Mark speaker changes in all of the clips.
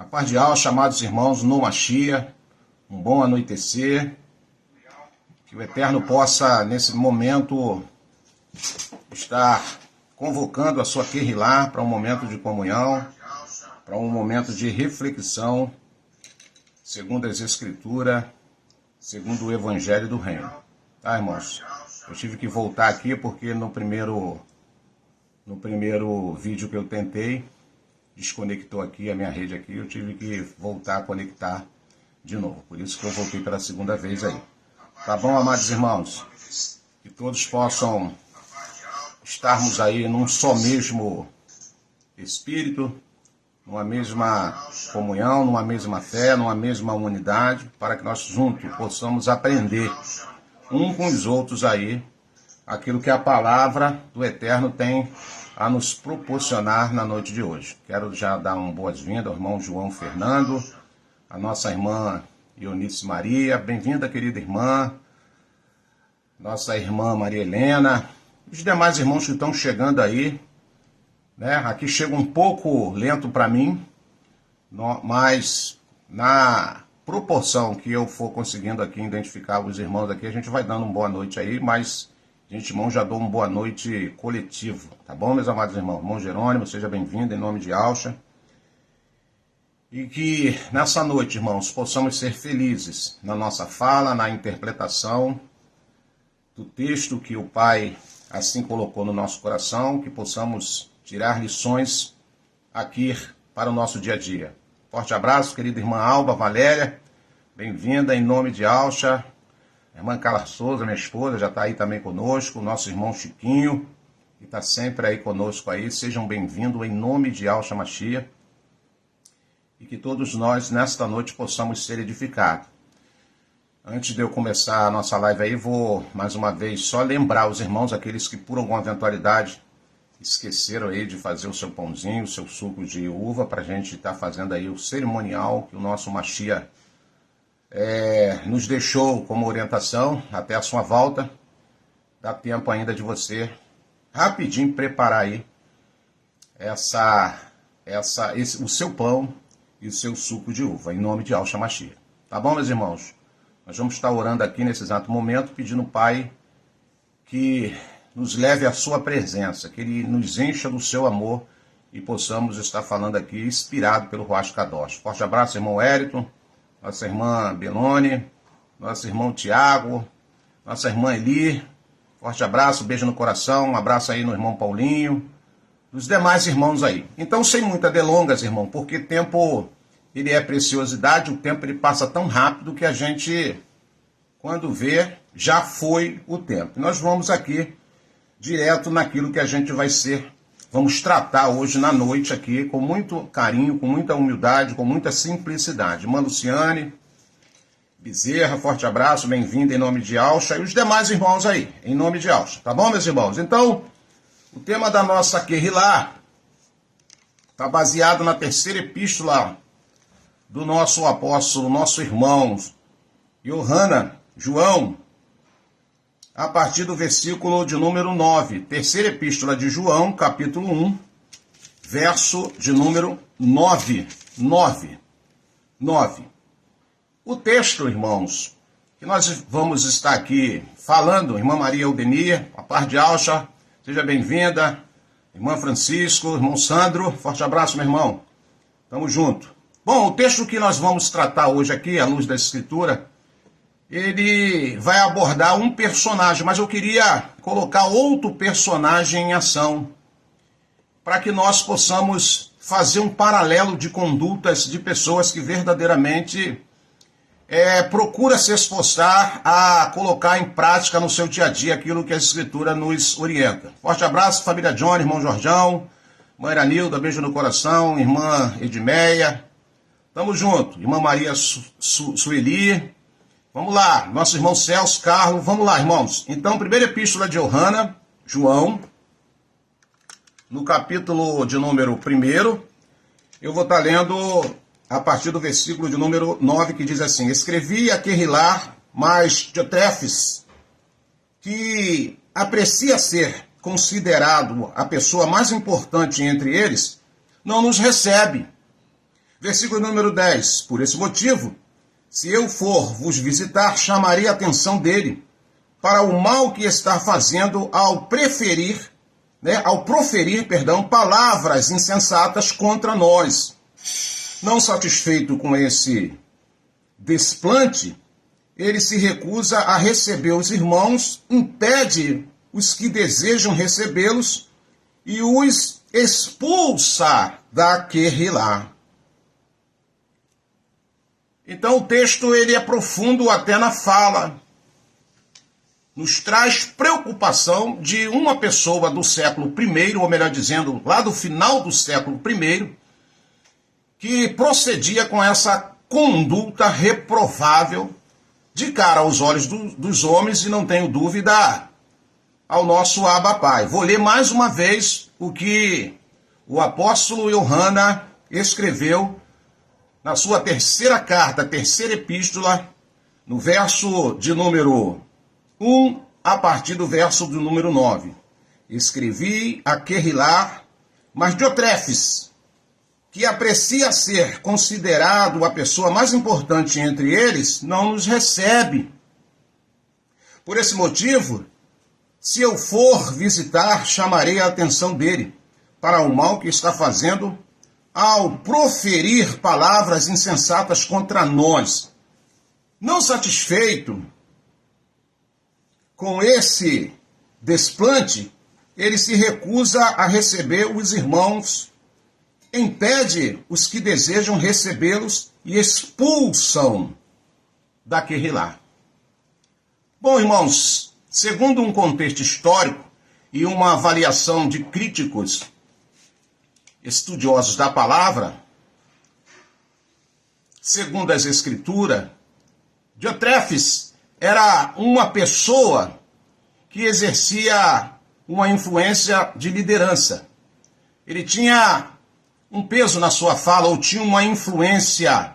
Speaker 1: A paz de Alma, chamados irmãos, no Machia, um bom anoitecer, que o Eterno possa, nesse momento, estar convocando a sua Querrilá para um momento de comunhão, para um momento de reflexão, segundo as Escrituras, segundo o Evangelho do Reino. Tá, irmãos? Eu tive que voltar aqui porque no primeiro vídeo que eu tentei, desconectou aqui a minha rede aqui, eu tive que voltar a conectar de novo. Por isso que eu voltei pela segunda vez aí. Tá bom, amados irmãos? Que todos possam estarmos aí num só mesmo espírito, numa mesma comunhão, numa mesma fé, numa mesma unidade, para que nós juntos possamos aprender um com os outros aí aquilo que a palavra do Eterno tem a nos proporcionar na noite de hoje. Quero já dar uma boas-vindas ao irmão João Fernando, a nossa irmã Eunice Maria, bem-vinda, querida irmã, nossa irmã Maria Helena, os demais irmãos que estão chegando aí, né? Aqui chega um pouco lento para mim, mas na proporção que eu for conseguindo aqui identificar os irmãos aqui, a gente vai dando uma boa noite aí, mas gente, irmão, já dou uma boa noite coletivo, tá bom, meus amados irmãos? Irmão Jerônimo, seja bem-vindo em nome de Alcha. E que nessa noite, irmãos, possamos ser felizes na nossa fala, na interpretação do texto que o Pai assim colocou no nosso coração, que possamos tirar lições aqui para o nosso dia a dia. Forte abraço, querida irmã Alba Valéria, bem-vinda em nome de Alcha. Irmã Carla Souza, minha esposa, já está aí também conosco. O nosso irmão Chiquinho, que está sempre aí conosco aí. Sejam bem-vindos em nome de Alcha Machia. E que todos nós, nesta noite, possamos ser edificados. Antes de eu começar a nossa live aí, vou, mais uma vez, só lembrar os irmãos, aqueles que por alguma eventualidade esqueceram aí de fazer o seu pãozinho, o seu suco de uva, para a gente estar fazendo aí o cerimonial que o nosso Machia nos deixou como orientação até a sua volta. Dá tempo ainda de você rapidinho preparar aí o seu pão e o seu suco de uva, em nome de Alcha Machia. Tá bom, meus irmãos? Nós vamos estar orando aqui nesse exato momento, pedindo ao Pai que nos leve à sua presença, que Ele nos encha do seu amor e possamos estar falando aqui inspirado pelo Ruach Kadosh. Forte abraço, irmão Wellington, nossa irmã Belone, nosso irmão Tiago, nossa irmã Eli, forte abraço, beijo no coração, um abraço aí no irmão Paulinho, os demais irmãos aí. Então, sem muitas delongas, irmão, porque tempo, ele é preciosidade, o tempo ele passa tão rápido que a gente, quando vê, já foi o tempo. Nós vamos aqui direto naquilo que a gente vamos tratar hoje na noite aqui, com muito carinho, com muita humildade, com muita simplicidade. Irmã Luciane Bezerra, forte abraço, bem-vinda em nome de Alcha, e os demais irmãos aí, em nome de Alcha. Tá bom, meus irmãos? Então, o tema da nossa Querrilá está baseado na terceira epístola do nosso apóstolo, nosso irmão João, a partir do versículo de número 9. Terceira epístola de João, capítulo 1, verso de número 9. 9. O texto, irmãos, que nós vamos estar aqui falando, irmã Maria Eudenia, a paz de Alcha, seja bem-vinda. Irmã Francisco, irmão Sandro, forte abraço, meu irmão. Tamo junto. Bom, o texto que nós vamos tratar hoje aqui, à luz da Escritura, ele vai abordar um personagem, mas eu queria colocar outro personagem em ação, para que nós possamos fazer um paralelo de condutas de pessoas que verdadeiramente procura se esforçar a colocar em prática no seu dia a dia aquilo que a Escritura nos orienta. Forte abraço, família Johnny, irmão Jorjão, mãe Iranilda, beijo no coração, irmã Edmeia, tamo junto, irmã Maria Sueli. Vamos lá, nosso irmão Celso, Carlos, vamos lá, irmãos. Então, primeira epístola de João, no capítulo de número 1, eu vou estar lendo a partir do versículo de número 9, que diz assim: Escrevi a Querrilá, mas Diotrefes, que aprecia ser considerado a pessoa mais importante entre eles, não nos recebe. Versículo número 10. Por esse motivo, se eu for vos visitar, chamarei a atenção dele para o mal que está fazendo ao proferir palavras insensatas contra nós. Não satisfeito com esse desplante, ele se recusa a receber os irmãos, impede os que desejam recebê-los e os expulsa da Querrilá. Então o texto ele é profundo até na fala. Nos traz preocupação de uma pessoa do século I, ou melhor dizendo, lá do final do século I, que procedia com essa conduta reprovável de cara aos olhos dos homens, e não tenho dúvida, ao nosso Abba Pai. Vou ler mais uma vez o que o apóstolo Yohana escreveu na sua terceira carta, terceira epístola, no verso de número 1, a partir do verso do número 9. Escrevi a Querrilá, mas Diotrefes, que aprecia ser considerado a pessoa mais importante entre eles, não nos recebe. Por esse motivo, se eu for visitar, chamarei a atenção dele para o mal que está fazendo ao proferir palavras insensatas contra nós. Não satisfeito com esse desplante, ele se recusa a receber os irmãos, impede os que desejam recebê-los e expulsam da Querrilá. Bom, irmãos, segundo um contexto histórico e uma avaliação de críticos estudiosos da palavra, segundo as Escrituras, Diotrefes era uma pessoa que exercia uma influência de liderança. Ele tinha um peso na sua fala, ou tinha uma influência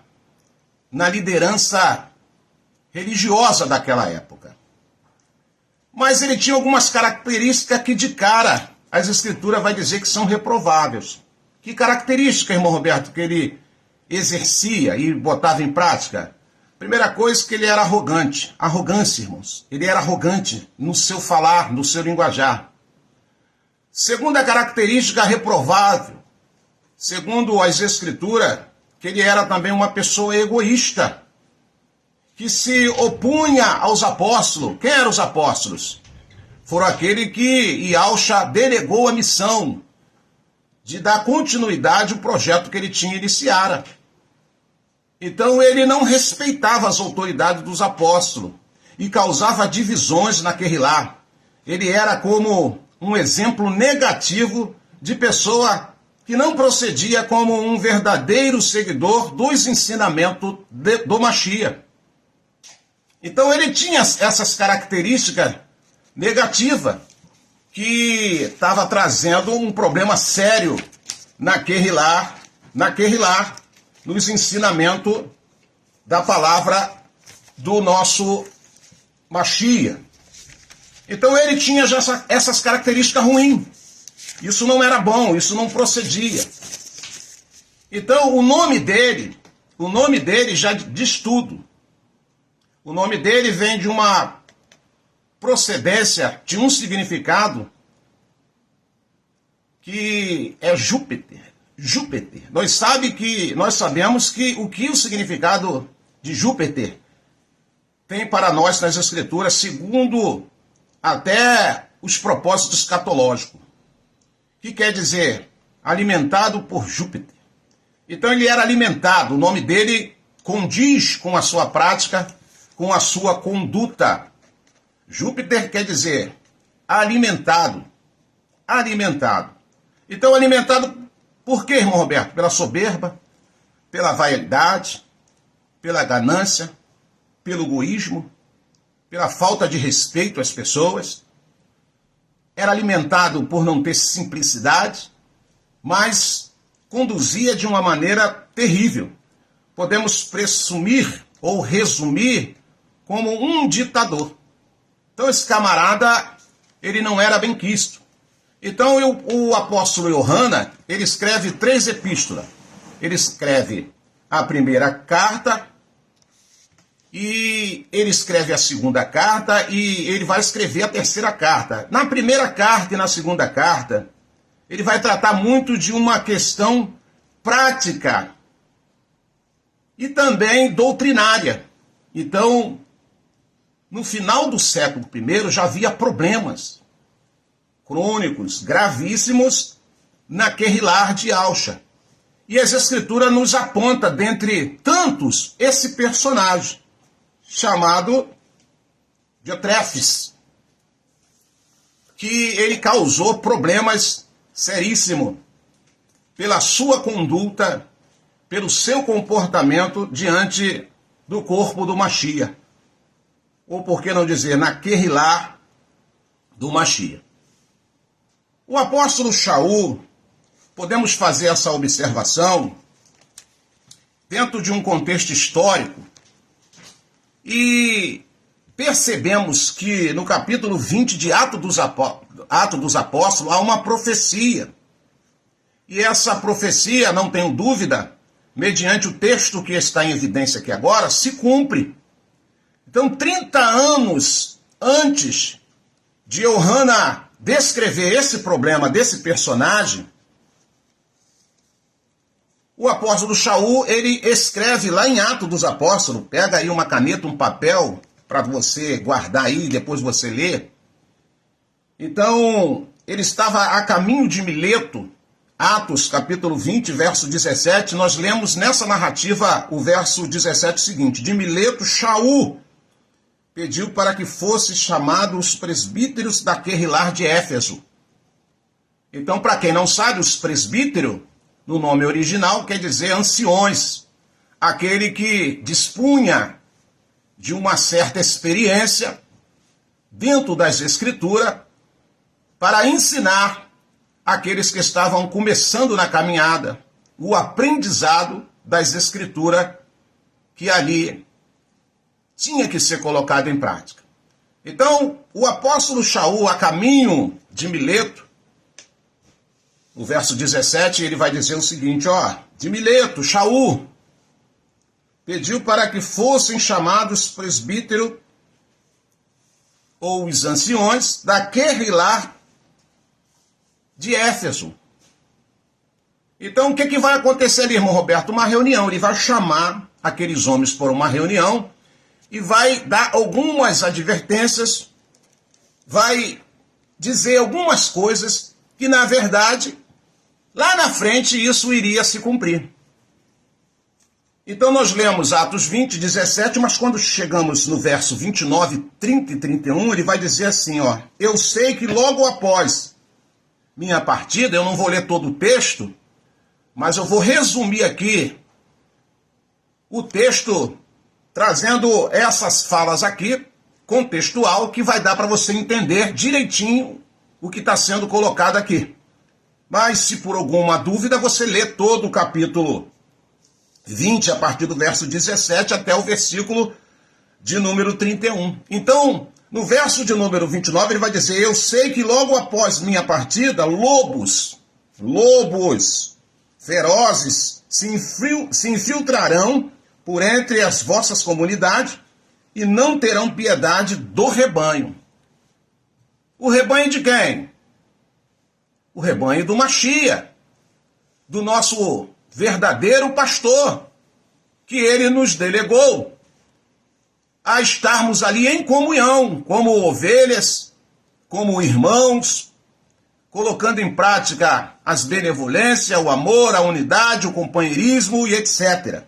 Speaker 1: na liderança religiosa daquela época. Mas ele tinha algumas características que de cara as Escrituras vai dizer que são reprováveis. Que característica, irmão Roberto, que ele exercia e botava em prática? Primeira coisa, que ele era arrogante. Arrogância, irmãos. Ele era arrogante no seu falar, no seu linguajar. Segunda característica reprovável, segundo as Escrituras, que ele era também uma pessoa egoísta, que se opunha aos apóstolos. Quem eram os apóstolos? Foram aquele que Yahshua delegou a missão de dar continuidade ao projeto que ele tinha iniciado. Então ele não respeitava as autoridades dos apóstolos e causava divisões na Querrilá. Ele era como um exemplo negativo de pessoa que não procedia como um verdadeiro seguidor dos ensinamentos do Mashiach. Então ele tinha essas características negativas que estava trazendo um problema sério na Querrilá, nos ensinamentos da palavra do nosso Mashiach. Então ele tinha já essas características ruins. Isso não era bom, isso não procedia. Então o nome dele já diz tudo. O nome dele vem de uma procedência, de um significado que é Júpiter. Júpiter. Nós sabemos que o significado de Júpiter tem para nós nas Escrituras, segundo até os propósitos escatológicos. Que quer dizer alimentado por Júpiter. Então ele era alimentado, o nome dele condiz com a sua prática, com a sua conduta. Júpiter quer dizer alimentado. Alimentado. Então alimentado por quê, irmão Roberto? Pela soberba, pela vaidade, pela ganância, pelo egoísmo, pela falta de respeito às pessoas. Era alimentado por não ter simplicidade, mas conduzia de uma maneira terrível. Podemos presumir ou resumir como um ditador. Então esse camarada, ele não era benquisto. Então o apóstolo Yohana, ele escreve 3 epístolas. Ele escreve a primeira carta e ele escreve a segunda carta e ele vai escrever a terceira carta. Na primeira carta e na segunda carta, ele vai tratar muito de uma questão prática e também doutrinária. Então, no final do século I já havia problemas crônicos, gravíssimos, na Kehillah de Alcha. E as escrituras nos apontam, dentre tantos, esse personagem, chamado Diotrefes, que ele causou problemas seríssimos pela sua conduta, pelo seu comportamento diante do corpo do Mashiach. Ou por que não dizer, na Kehillah do Mashiach. O apóstolo Shaul, podemos fazer essa observação dentro de um contexto histórico e percebemos que no capítulo 20 de Atos dos Apóstolos há uma profecia. E essa profecia, não tenho dúvida, mediante o texto que está em evidência aqui agora, se cumpre. Então, 30 anos antes de Yohanan descrever esse problema desse personagem, o apóstolo Shaul, ele escreve lá em Atos dos Apóstolos, pega aí uma caneta, um papel, para você guardar aí e depois você ler. Então, ele estava a caminho de Mileto, Atos capítulo 20, verso 17, nós lemos nessa narrativa o verso 17 seguinte: de Mileto, Shaul pediu para que fosse chamado os presbíteros da Kehillah de Éfeso. Então, para quem não sabe, os presbíteros, no nome original, quer dizer anciões, aquele que dispunha de uma certa experiência dentro das Escrituras para ensinar aqueles que estavam começando na caminhada o aprendizado das Escrituras que ali tinha que ser colocado em prática. Então, o apóstolo Shaul, a caminho de Mileto, no verso 17, ele vai dizer o seguinte, de Mileto, Shaul pediu para que fossem chamados presbíteros ou os anciões da Kehillah de Éfeso. Então, o que vai acontecer ali, irmão Roberto? Uma reunião. Ele vai chamar aqueles homens por uma reunião e vai dar algumas advertências, vai dizer algumas coisas que, na verdade, lá na frente isso iria se cumprir. Então nós lemos Atos 20, 17, mas quando chegamos no verso 29, 30 e 31, ele vai dizer assim, eu sei que logo após minha partida, eu não vou ler todo o texto, mas eu vou resumir aqui o texto, trazendo essas falas aqui, contextual, que vai dar para você entender direitinho o que está sendo colocado aqui. Mas se por alguma dúvida, você lê todo o capítulo 20, a partir do verso 17 até o versículo de número 31. Então, no verso de número 29, ele vai dizer, eu sei que logo após minha partida, lobos ferozes se infiltrarão por entre as vossas comunidades e não terão piedade do rebanho. O rebanho de quem? O rebanho do Mashiach, do nosso verdadeiro pastor, que ele nos delegou a estarmos ali em comunhão, como ovelhas, como irmãos, colocando em prática as benevolências, o amor, a unidade, o companheirismo e etc.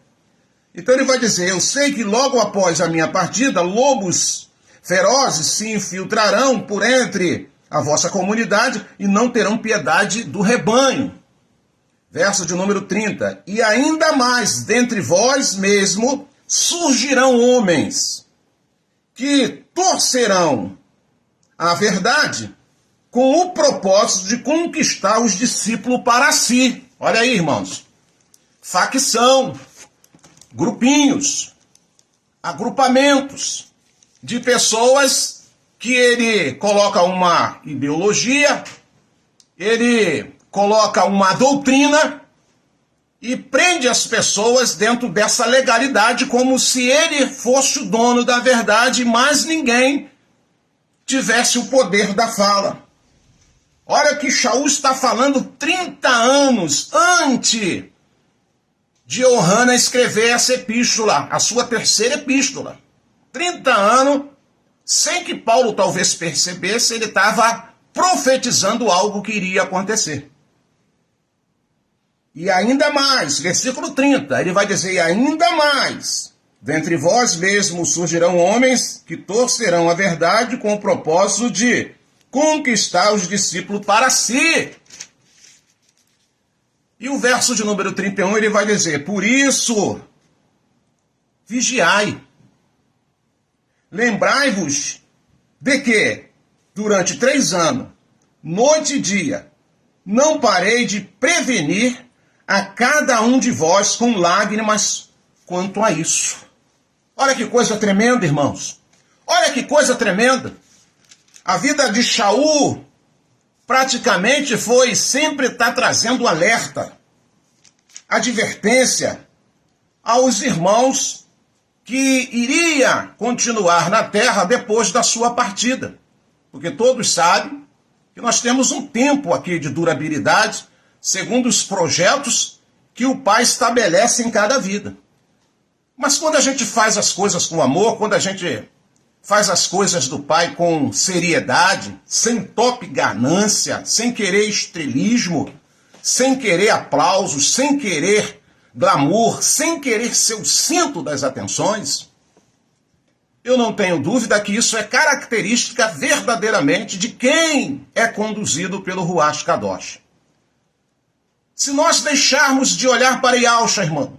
Speaker 1: Então ele vai dizer, eu sei que logo após a minha partida, lobos ferozes se infiltrarão por entre a vossa comunidade e não terão piedade do rebanho. Verso de número 30. E ainda mais dentre vós mesmo surgirão homens que torcerão a verdade com o propósito de conquistar os discípulos para si. Olha aí, irmãos. Facção, grupinhos, agrupamentos de pessoas que ele coloca uma ideologia, ele coloca uma doutrina e prende as pessoas dentro dessa legalidade como se ele fosse o dono da verdade e mais ninguém tivesse o poder da fala. Olha que Shaul está falando 30 anos antes de Yohana escrever essa epístola, a sua terceira epístola. 30 anos, sem que Paulo talvez percebesse, ele estava profetizando algo que iria acontecer. E ainda mais, versículo 30, ele vai dizer, e ainda mais, dentre vós mesmos surgirão homens que torcerão a verdade com o propósito de conquistar os discípulos para si. E o verso de número 31, ele vai dizer, por isso, vigiai. Lembrai-vos de que, durante 3 anos, noite e dia, não parei de prevenir a cada um de vós com lágrimas quanto a isso. Olha que coisa tremenda, irmãos. Olha que coisa tremenda. A vida de Shaul praticamente foi sempre estar trazendo alerta, advertência aos irmãos que iria continuar na terra depois da sua partida. Porque todos sabem que nós temos um tempo aqui de durabilidade, segundo os projetos que o Pai estabelece em cada vida. Mas quando a gente faz as coisas com amor, quando a gente faz as coisas do Pai com seriedade, sem top ganância, sem querer estrelismo, sem querer aplausos, sem querer glamour, sem querer ser o centro das atenções, eu não tenho dúvida que isso é característica verdadeiramente de quem é conduzido pelo Ruach Kadosh. Se nós deixarmos de olhar para Yahusha, irmão,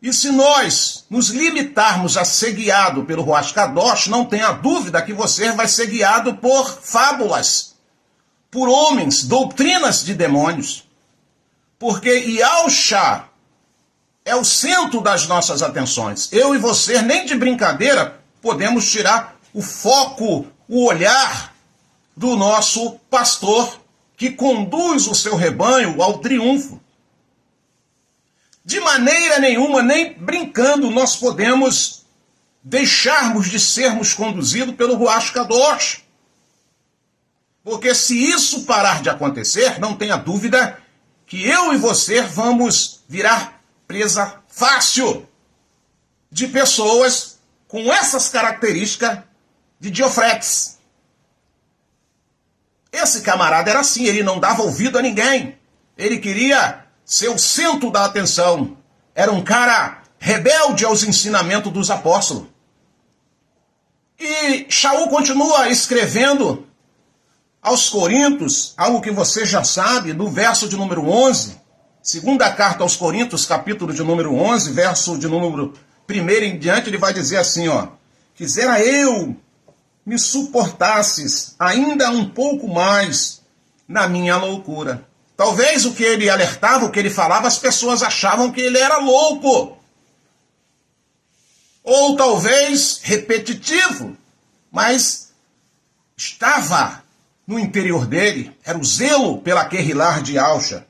Speaker 1: e se nós nos limitarmos a ser guiado pelo Ruach Kadosh, não tenha dúvida que você vai ser guiado por fábulas, por homens, doutrinas de demônios. Porque Yahusha é o centro das nossas atenções. Eu e você, nem de brincadeira, podemos tirar o foco, o olhar do nosso pastor que conduz o seu rebanho ao triunfo. De maneira nenhuma, nem brincando, nós podemos deixarmos de sermos conduzidos pelo Ruach Kadosh. Porque se isso parar de acontecer, não tenha dúvida que eu e você vamos virar presa fácil de pessoas com essas características de Diofretes. Esse camarada era assim, ele não dava ouvido a ninguém. Ele queria ser o centro da atenção. Era um cara rebelde aos ensinamentos dos apóstolos. E Shaul continua escrevendo aos Coríntios, algo que você já sabe, no verso de número 11, segunda carta aos Coríntios, capítulo de número 11, verso de número 1 em diante, ele vai dizer assim, ó, quisera eu me suportasses ainda um pouco mais na minha loucura. Talvez o que ele alertava, o que ele falava, as pessoas achavam que ele era louco. Ou talvez repetitivo, mas estava no interior dele, era o zelo pela Querrilar de Yahusha.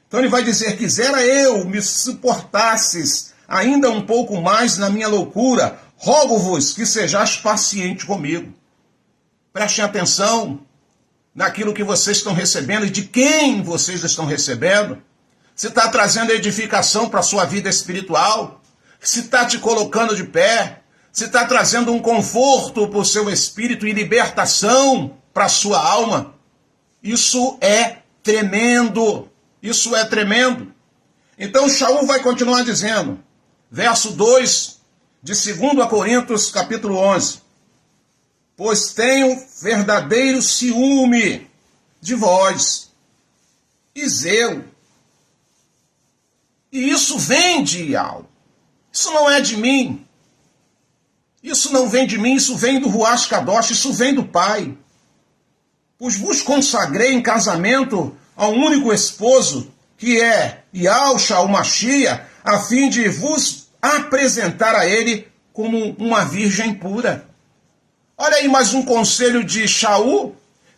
Speaker 1: Então ele vai dizer, quisera eu me suportasses ainda um pouco mais na minha loucura, rogo-vos que sejais paciente comigo. Prestem atenção naquilo que vocês estão recebendo e de quem vocês estão recebendo. Se está trazendo edificação para a sua vida espiritual, se está te colocando de pé, se está trazendo um conforto para o seu espírito e libertação para a sua alma. Isso é tremendo. Isso é tremendo. Então Shaul vai continuar dizendo, verso 2 de 2 Coríntios, capítulo 11. Pois tenho verdadeiro ciúme de vós e zelo. E isso vem de Yahweh. Isso não é de mim. Isso não vem de mim, isso vem do Ruach Kadosh, isso vem do Pai. Pois vos consagrei em casamento ao único esposo, que é Yahusha, o Mashiach, a fim de vos apresentar a ele como uma virgem pura. Olha aí mais um conselho de Shaul,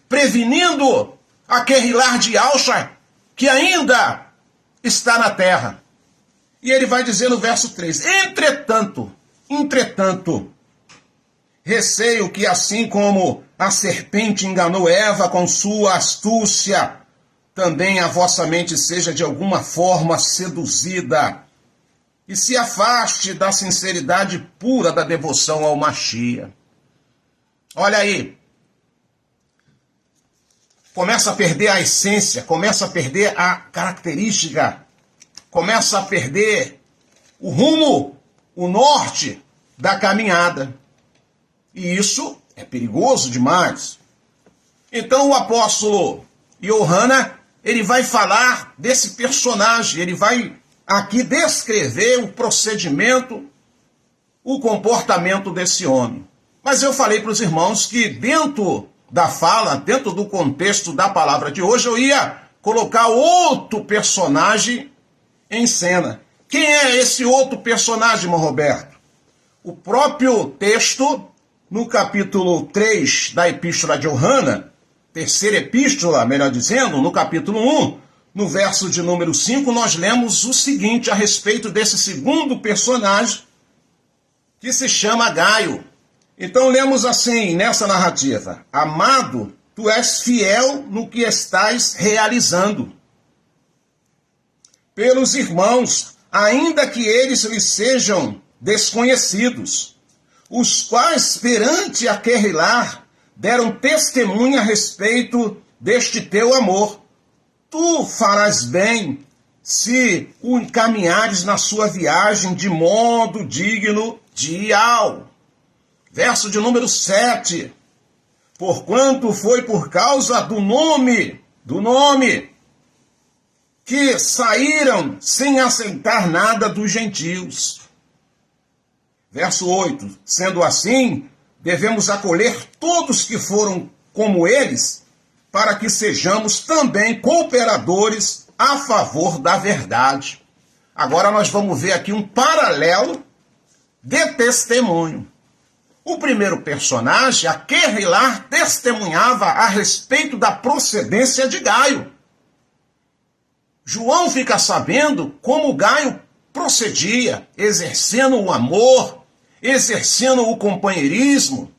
Speaker 1: prevenindo a Querrilar de Yahusha, que ainda está na terra. E ele vai dizer no verso 3, entretanto, receio que assim como a serpente enganou Eva com sua astúcia, também a vossa mente seja de alguma forma seduzida e se afaste da sinceridade pura da devoção ao Machia. Olha aí, começa a perder a essência, começa a perder a característica, começa a perder o rumo, o norte da caminhada. E isso é perigoso demais. Então o apóstolo Yohanan, ele vai falar desse personagem, ele vai aqui descrever o procedimento, o comportamento desse homem. Mas eu falei para os irmãos que dentro da fala, dentro do contexto da palavra de hoje, eu ia colocar outro personagem em cena. Quem é esse outro personagem, irmão Roberto? O próprio texto, no capítulo 3 da Epístola de Yohanan, terceira epístola, melhor dizendo, no capítulo 1, no verso de número 5, nós lemos o seguinte a respeito desse segundo personagem, que se chama Gaio. Então lemos assim, nessa narrativa: amado, tu és fiel no que estás realizando. Pelos irmãos, ainda que eles lhe sejam desconhecidos, os quais perante aquele lar deram testemunha a respeito deste teu amor. Tu farás bem se o encaminhares na sua viagem de modo digno de Ial. Verso de número 7. Porquanto foi por causa do nome, que saíram sem aceitar nada dos gentios. Verso 8. Sendo assim, devemos acolher todos que foram como eles, para que sejamos também cooperadores a favor da verdade. Agora nós vamos ver aqui um paralelo de testemunho. O primeiro personagem, aquele lá, testemunhava a respeito da procedência de Gaio. João fica sabendo como Gaio procedia, exercendo o amor, exercendo o companheirismo,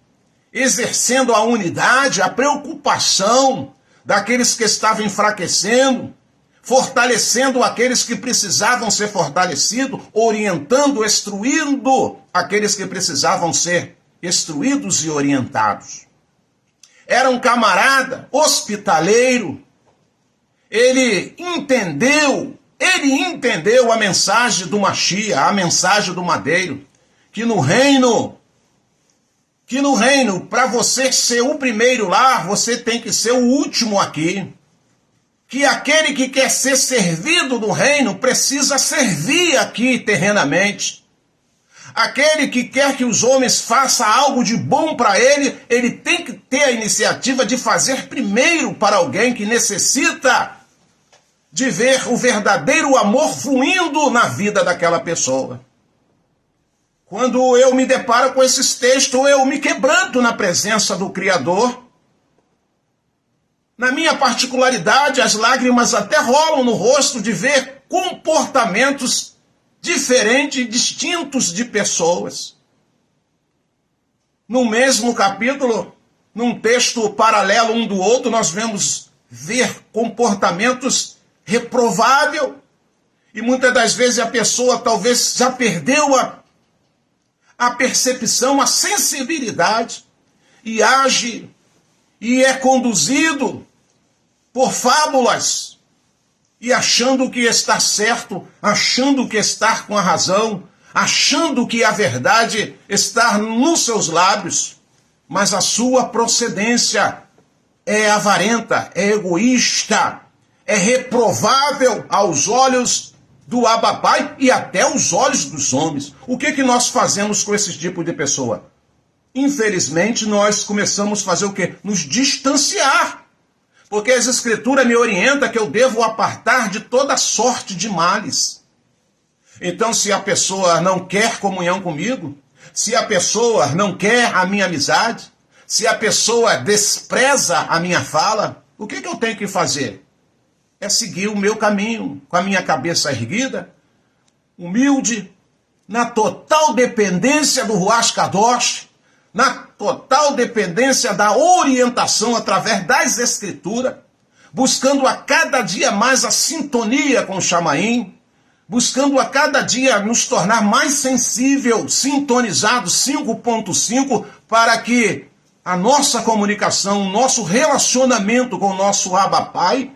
Speaker 1: exercendo a unidade, a preocupação daqueles que estavam enfraquecendo, fortalecendo aqueles que precisavam ser fortalecidos, orientando, instruindo aqueles que precisavam ser instruídos e orientados. Era um camarada hospitaleiro. Ele entendeu a mensagem do Machia, a mensagem do madeiro, que no reino, para você ser o primeiro lá, você tem que ser o último aqui. Que aquele que quer ser servido no reino precisa servir aqui terrenamente. Aquele que quer que os homens façam algo de bom para ele, ele tem que ter a iniciativa de fazer primeiro para alguém que necessita de ver o verdadeiro amor fluindo na vida daquela pessoa. Quando eu me deparo com esses textos, eu me quebranto na presença do Criador. Na minha particularidade, as lágrimas até rolam no rosto de ver comportamentos diferentes e distintos de pessoas. No mesmo capítulo, num texto paralelo um do outro, nós vemos ver comportamentos reprováveis. E muitas das vezes a pessoa talvez já perdeu a percepção, a sensibilidade, e age e é conduzido por fábulas, e achando que está certo, achando que está com a razão, achando que a verdade está nos seus lábios, mas a sua procedência é avarenta, é egoísta, é reprovável aos olhos do Abba Pai e até aos olhos dos homens. O que nós fazemos com esse tipo de pessoa? Infelizmente, nós começamos a fazer o quê? Nos distanciar. Porque as Escrituras me orientam que eu devo apartar de toda sorte de males. Então, se a pessoa não quer comunhão comigo, se a pessoa não quer a minha amizade, se a pessoa despreza a minha fala, o que eu tenho que fazer? É seguir o meu caminho, com a minha cabeça erguida, humilde, na total dependência do Ruach Kadosh, na total dependência da orientação através das Escrituras, buscando a cada dia mais a sintonia com o Shamaim, buscando a cada dia nos tornar mais sensível, sintonizado 5.5, para que a nossa comunicação, o nosso relacionamento com o nosso Abba Pai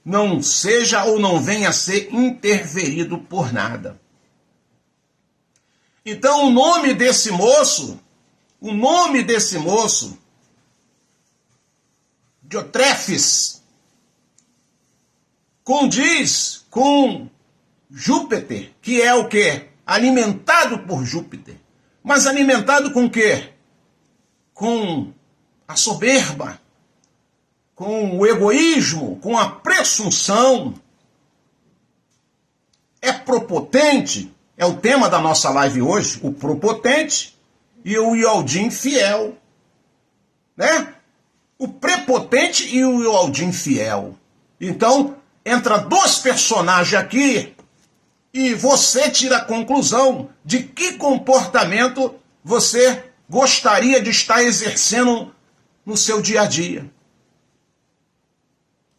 Speaker 1: não seja ou não venha a ser interferido por nada. Então o nome desse moço, Diotrefes, condiz com Júpiter, que é o quê? Alimentado por Júpiter. Mas alimentado com o quê? Com a soberba, com o egoísmo, com a presunção. É propotente, é o tema da nossa live hoje, o propotente e o Yodim fiel. Né? O prepotente e o Yodim fiel. Então, entra dois personagens aqui e você tira a conclusão de que comportamento você gostaria de estar exercendo no seu dia a dia.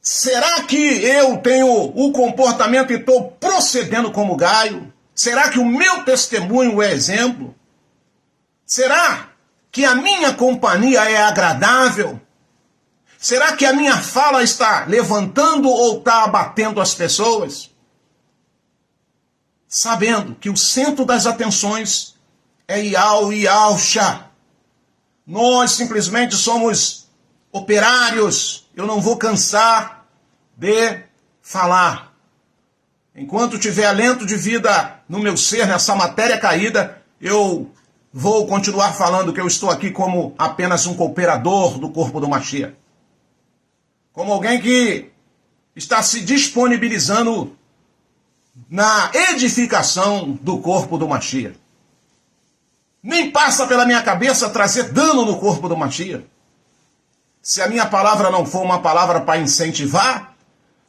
Speaker 1: Será que eu tenho o comportamento e estou procedendo como Gaio? Será que o meu testemunho é exemplo? Será que a minha companhia é agradável? Será que a minha fala está levantando ou está abatendo as pessoas? Sabendo que o centro das atenções é Yahusha. Nós simplesmente somos operários. Eu não vou cansar de falar. Enquanto tiver alento de vida no meu ser, nessa matéria caída, eu vou continuar falando que eu estou aqui como apenas um cooperador do corpo do Mashiach. Como alguém que está se disponibilizando na edificação do corpo do Mashiach. Nem passa pela minha cabeça trazer dano no corpo do Mashiach. Se a minha palavra não for uma palavra para incentivar,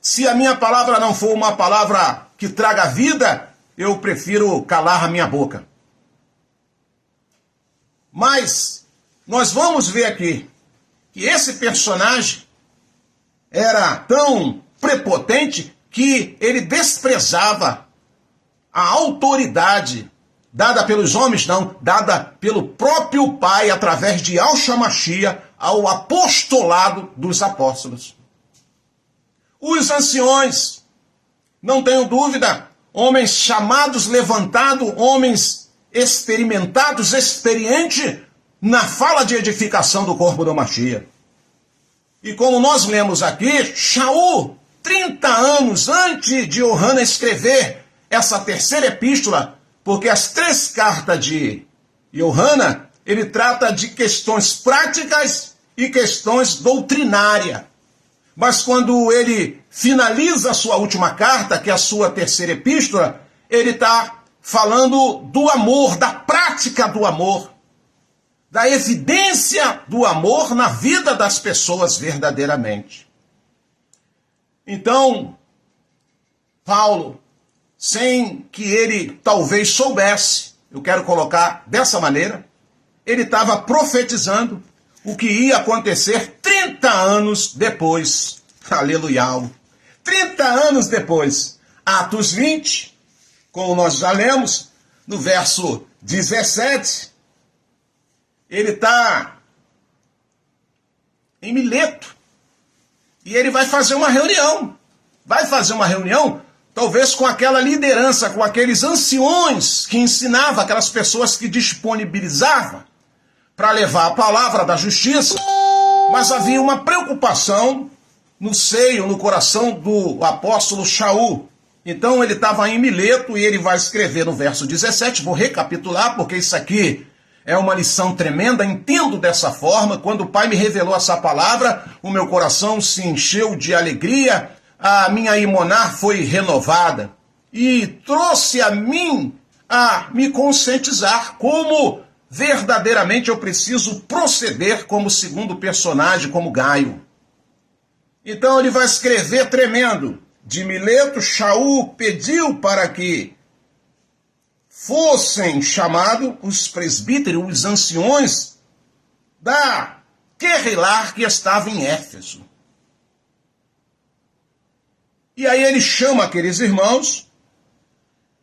Speaker 1: se a minha palavra não for uma palavra que traga vida, eu prefiro calar a minha boca. Mas nós vamos ver aqui que esse personagem era tão prepotente que ele desprezava a autoridade dada pelos homens, não, dada pelo próprio Pai através de Yahshua Mashiach ao apostolado dos apóstolos. Os anciões, não tenho dúvida, homens chamados, levantados, homens experimentados, experientes na fala de edificação do corpo do Mashiach. E como nós lemos aqui, Shaul, 30 anos antes de Yohanan escrever essa terceira epístola, porque as 3 cartas de Yohanan, ele trata de questões práticas e questões doutrinárias. Mas quando ele finaliza a sua última carta, que é a sua terceira epístola, ele está falando do amor, da prática do amor, da evidência do amor na vida das pessoas verdadeiramente. Então, Paulo, sem que ele talvez soubesse, eu quero colocar dessa maneira, ele estava profetizando o que ia acontecer 30 anos depois. Aleluia! 30 anos depois. Atos 20, como nós já lemos, no verso 17, ele está em Mileto. E ele vai fazer uma reunião. Vai fazer uma reunião, talvez com aquela liderança, com aqueles anciões que ensinavam, aquelas pessoas que disponibilizavam para levar a palavra da justiça. Mas havia uma preocupação no seio, no coração do apóstolo Shaul. Então ele estava em Mileto e ele vai escrever no verso 17, vou recapitular porque isso aqui é uma lição tremenda, entendo dessa forma. Quando o Pai me revelou essa palavra, o meu coração se encheu de alegria, a minha imonar foi renovada e trouxe a mim a me conscientizar como verdadeiramente eu preciso proceder como segundo personagem, como Gaio. Então ele vai escrever tremendo. De Mileto, Shaul pediu para que fossem chamados os presbíteros, os anciões da Querrilá que estava em Éfeso. E aí ele chama aqueles irmãos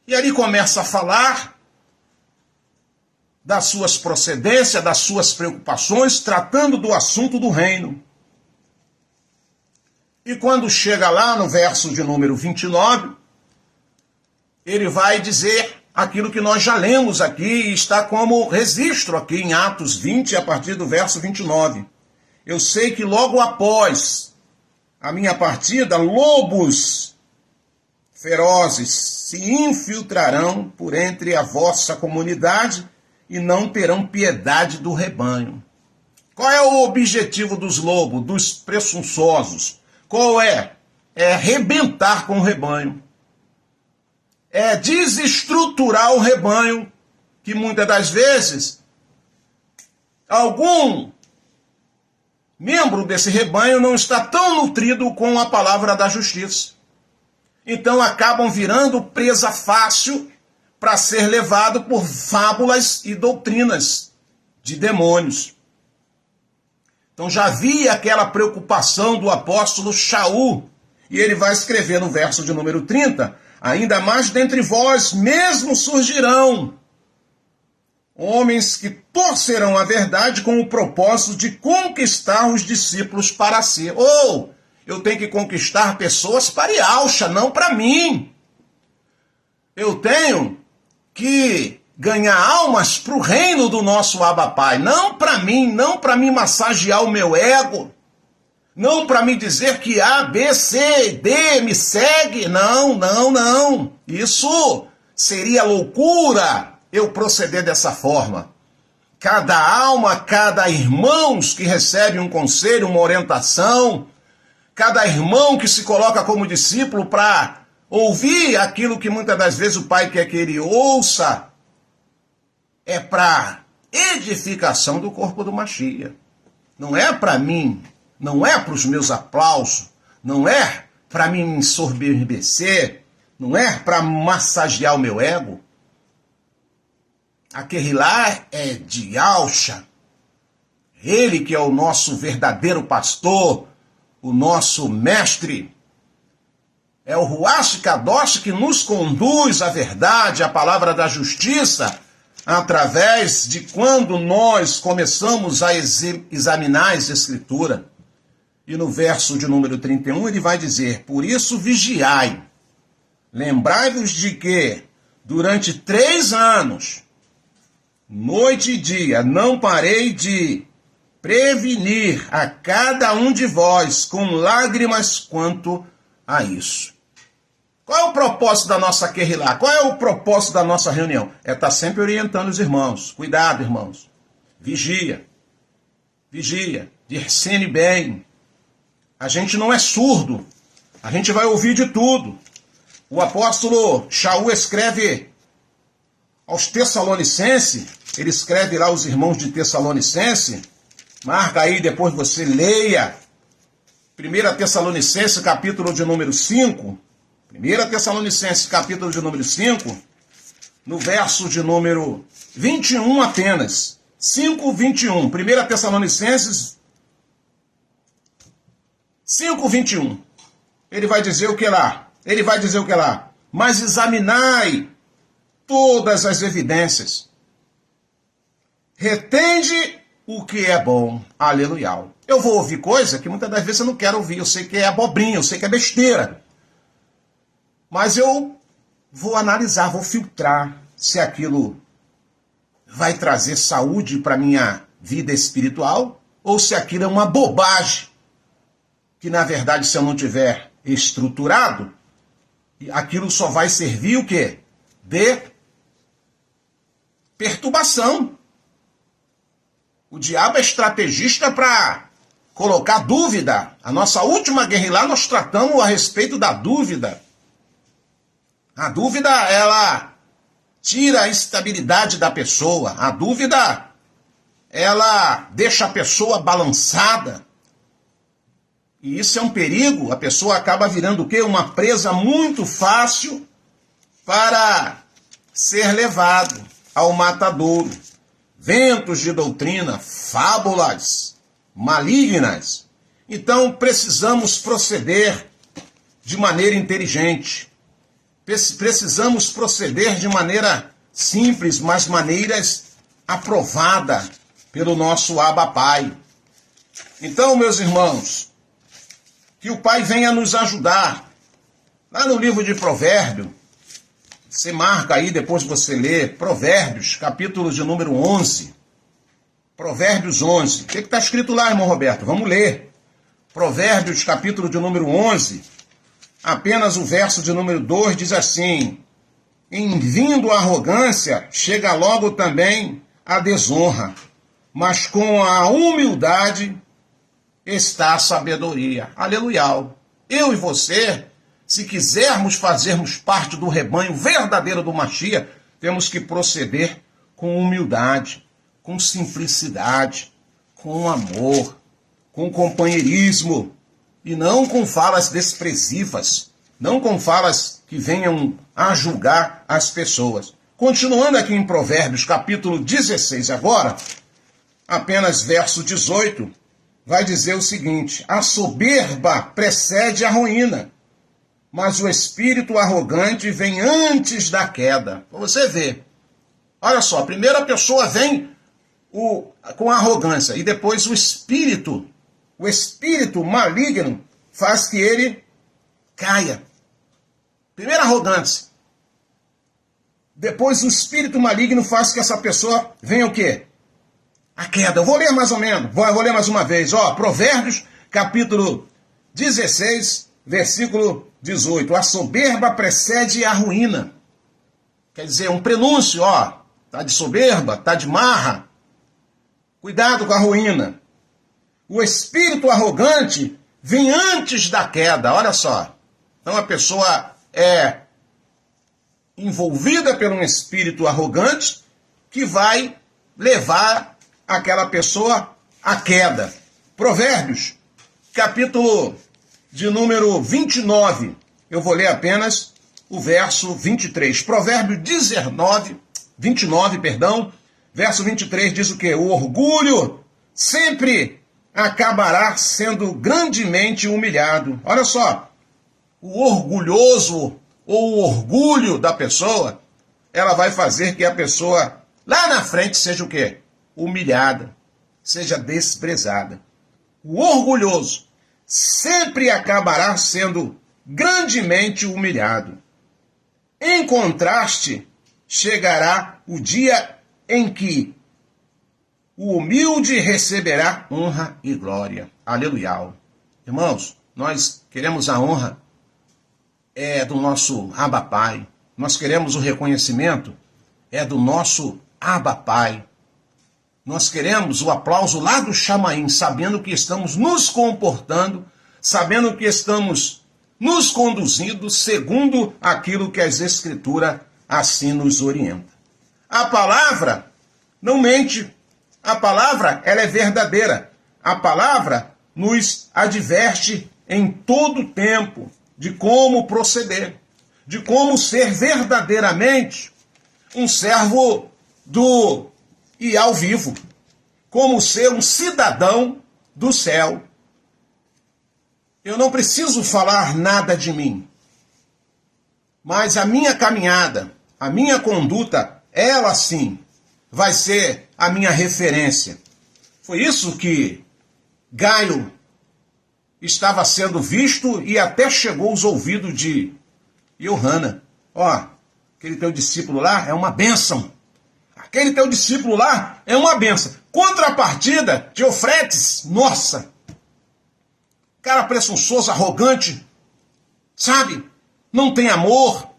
Speaker 1: e ele começa a falar das suas procedências, das suas preocupações, tratando do assunto do reino. E quando chega lá no verso de número 29, ele vai dizer aquilo que nós já lemos aqui e está como registro aqui em Atos 20, a partir do verso 29. Eu sei que logo após a minha partida, lobos ferozes se infiltrarão por entre a vossa comunidade e não terão piedade do rebanho. Qual é o objetivo dos lobos, dos presunçosos? Qual é? É arrebentar com o rebanho. É desestruturar o rebanho, que muitas das vezes algum membro desse rebanho não está tão nutrido com a palavra da justiça. Então acabam virando presa fácil para ser levado por fábulas e doutrinas de demônios. Então já havia aquela preocupação do apóstolo Shaul, e ele vai escrever no verso de número 30, ainda mais dentre vós mesmos surgirão homens que torcerão a verdade com o propósito de conquistar os discípulos para si. Ou eu tenho que conquistar pessoas para Yalcha, não para mim. Eu tenho que ganhar almas para o reino do nosso Abba Pai, não para mim, não para me massagear o meu ego, não para me dizer que A, B, C, D me segue, não. Isso seria loucura eu proceder dessa forma. Cada alma, cada irmão que recebe um conselho, uma orientação, cada irmão que se coloca como discípulo para ouvir aquilo que muitas das vezes o Pai quer que ele ouça, é para edificação do corpo do Mashiach. Não é para mim, não é para os meus aplausos, não é para me ensorbecer, não é para massagear o meu ego. A Querrilá é de Yalcha, ele que é o nosso verdadeiro pastor, o nosso mestre. É o Ruach Kadosh que nos conduz à verdade, à palavra da justiça, através de quando nós começamos a examinar as Escrituras. E no verso de número 31 ele vai dizer, por isso vigiai, lembrai-vos de que durante 3 anos, noite e dia, não parei de prevenir a cada um de vós com lágrimas quanto a isso. Qual é o propósito da nossa Querrilá? Qual é o propósito da nossa reunião? É estar sempre orientando os irmãos. Cuidado, irmãos. Vigia. Discerne bem. A gente não é surdo. A gente vai ouvir de tudo. O apóstolo Shaul escreve aos Tessalonicenses, ele escreve lá aos irmãos de Tessalonicenses, marca aí, depois você leia, 1 Tessalonicenses, capítulo de número 5, 1 Tessalonicenses, capítulo de número 5, no verso de número 21 apenas, 5, 21, 1 Tessalonicenses 5, 21, ele vai dizer o que lá? Ele vai dizer o que lá? Mas examinai todas as evidências, retende o que é bom, aleluia. Eu vou ouvir coisa que muitas das vezes eu não quero ouvir, eu sei que é abobrinha, eu sei que é besteira, mas eu vou analisar, vou filtrar se aquilo vai trazer saúde para minha vida espiritual ou se aquilo é uma bobagem, que na verdade se eu não tiver estruturado, aquilo só vai servir o quê? De perturbação. O diabo é estrategista para colocar dúvida. A nossa última Querrilá nós tratamos a respeito da dúvida. A dúvida, ela tira a estabilidade da pessoa. A dúvida, ela deixa a pessoa balançada. E isso é um perigo. A pessoa acaba virando o quê? Uma presa muito fácil para ser levado ao matadouro. Ventos de doutrina, fábulas malignas. Então precisamos proceder de maneira inteligente. Precisamos proceder de maneira simples, mas maneiras aprovada pelo nosso Abba Pai. Então, meus irmãos, que o Pai venha nos ajudar. Lá no livro de Provérbios, você marca aí, depois você lê, Provérbios, capítulo de número 11. Provérbios 11. O que está escrito lá, irmão Roberto? Vamos ler. Provérbios, capítulo de número 11. Apenas o verso de número 2 diz assim: em vindo a arrogância, chega logo também a desonra, mas com a humildade está a sabedoria. Aleluia. Eu e você, se quisermos fazermos parte do rebanho verdadeiro do Mashiach, temos que proceder com humildade, com simplicidade, com amor, com companheirismo, e não com falas desprezivas, não com falas que venham a julgar as pessoas. Continuando aqui em Provérbios, capítulo 16 agora, apenas verso 18, vai dizer o seguinte: a soberba precede a ruína, mas o espírito arrogante vem antes da queda. Para você ver. Olha só, primeiro a pessoa vem com arrogância, e depois o espírito maligno faz que ele caia. Primeiro a arrogância. Depois o espírito maligno faz que essa pessoa venha o quê? A queda. Eu vou ler mais ou menos. Vou ler mais uma vez. Provérbios, capítulo 16, versículo 18. A soberba precede a ruína. Quer dizer, um prenúncio, tá de soberba, tá de marra. Cuidado com a ruína. O espírito arrogante vem antes da queda. Olha só. Então a pessoa é envolvida por um espírito arrogante que vai levar aquela pessoa à queda. Provérbios, capítulo de número 29. Eu vou ler apenas o verso 23. Provérbios 29, verso 23 diz o quê? O orgulho sempre acabará sendo grandemente humilhado. Olha só, o orgulhoso ou o orgulho da pessoa, ela vai fazer que a pessoa lá na frente seja o quê? Humilhada, seja desprezada. O orgulhoso sempre acabará sendo grandemente humilhado. Em contraste, chegará o dia em que o humilde receberá honra e glória. Aleluia. Irmãos, nós queremos a honra do nosso Abba Pai. Nós queremos o reconhecimento do nosso Abba Pai. Nós queremos o aplauso lá do Chamaim, sabendo que estamos nos comportando, sabendo que estamos nos conduzindo segundo aquilo que as Escrituras assim nos orientam. A palavra não mente. A palavra, ela é verdadeira. A palavra nos adverte em todo tempo de como proceder, de como ser verdadeiramente um servo do e ao vivo, como ser um cidadão do céu. Eu não preciso falar nada de mim, mas a minha caminhada, a minha conduta, ela sim vai ser a minha referência. Foi isso que Gaio estava sendo visto e até chegou aos ouvidos de Yohana. Aquele teu discípulo lá é uma bênção. Aquele teu discípulo lá é uma bênção. Contrapartida, Teofretes, nossa, cara presunçoso, arrogante, sabe? Não tem amor.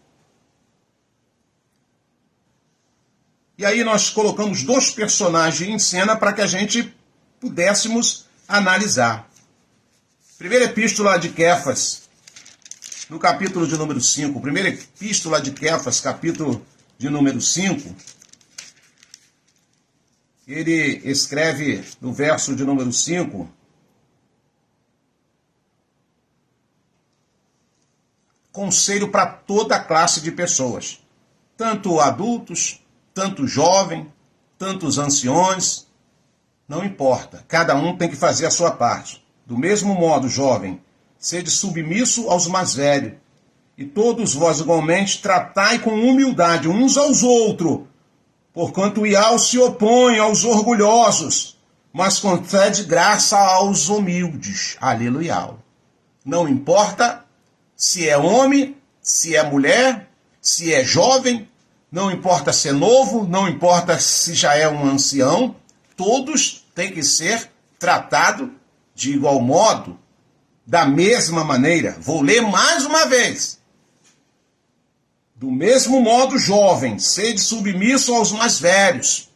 Speaker 1: E aí nós colocamos dois personagens em cena para que a gente pudéssemos analisar. Primeira epístola de Kéfas, no capítulo de número 5. Primeira epístola de Kéfas, capítulo de número 5. Ele escreve no verso de número 5: conselho para toda classe de pessoas. tanto adultos, tanto jovem, tantos anciões, não importa. Cada um tem que fazer a sua parte. Do mesmo modo, jovem, sede submisso aos mais velhos, e todos vós igualmente tratai com humildade uns aos outros, porquanto o Ial se opõe aos orgulhosos, mas concede graça aos humildes. Aleluia. Não importa se é homem, se é mulher, se é jovem, não importa se é novo, não importa se já é um ancião, todos têm que ser tratados de igual modo, da mesma maneira. Vou ler mais uma vez. Do mesmo modo, jovem, sede submisso aos mais velhos.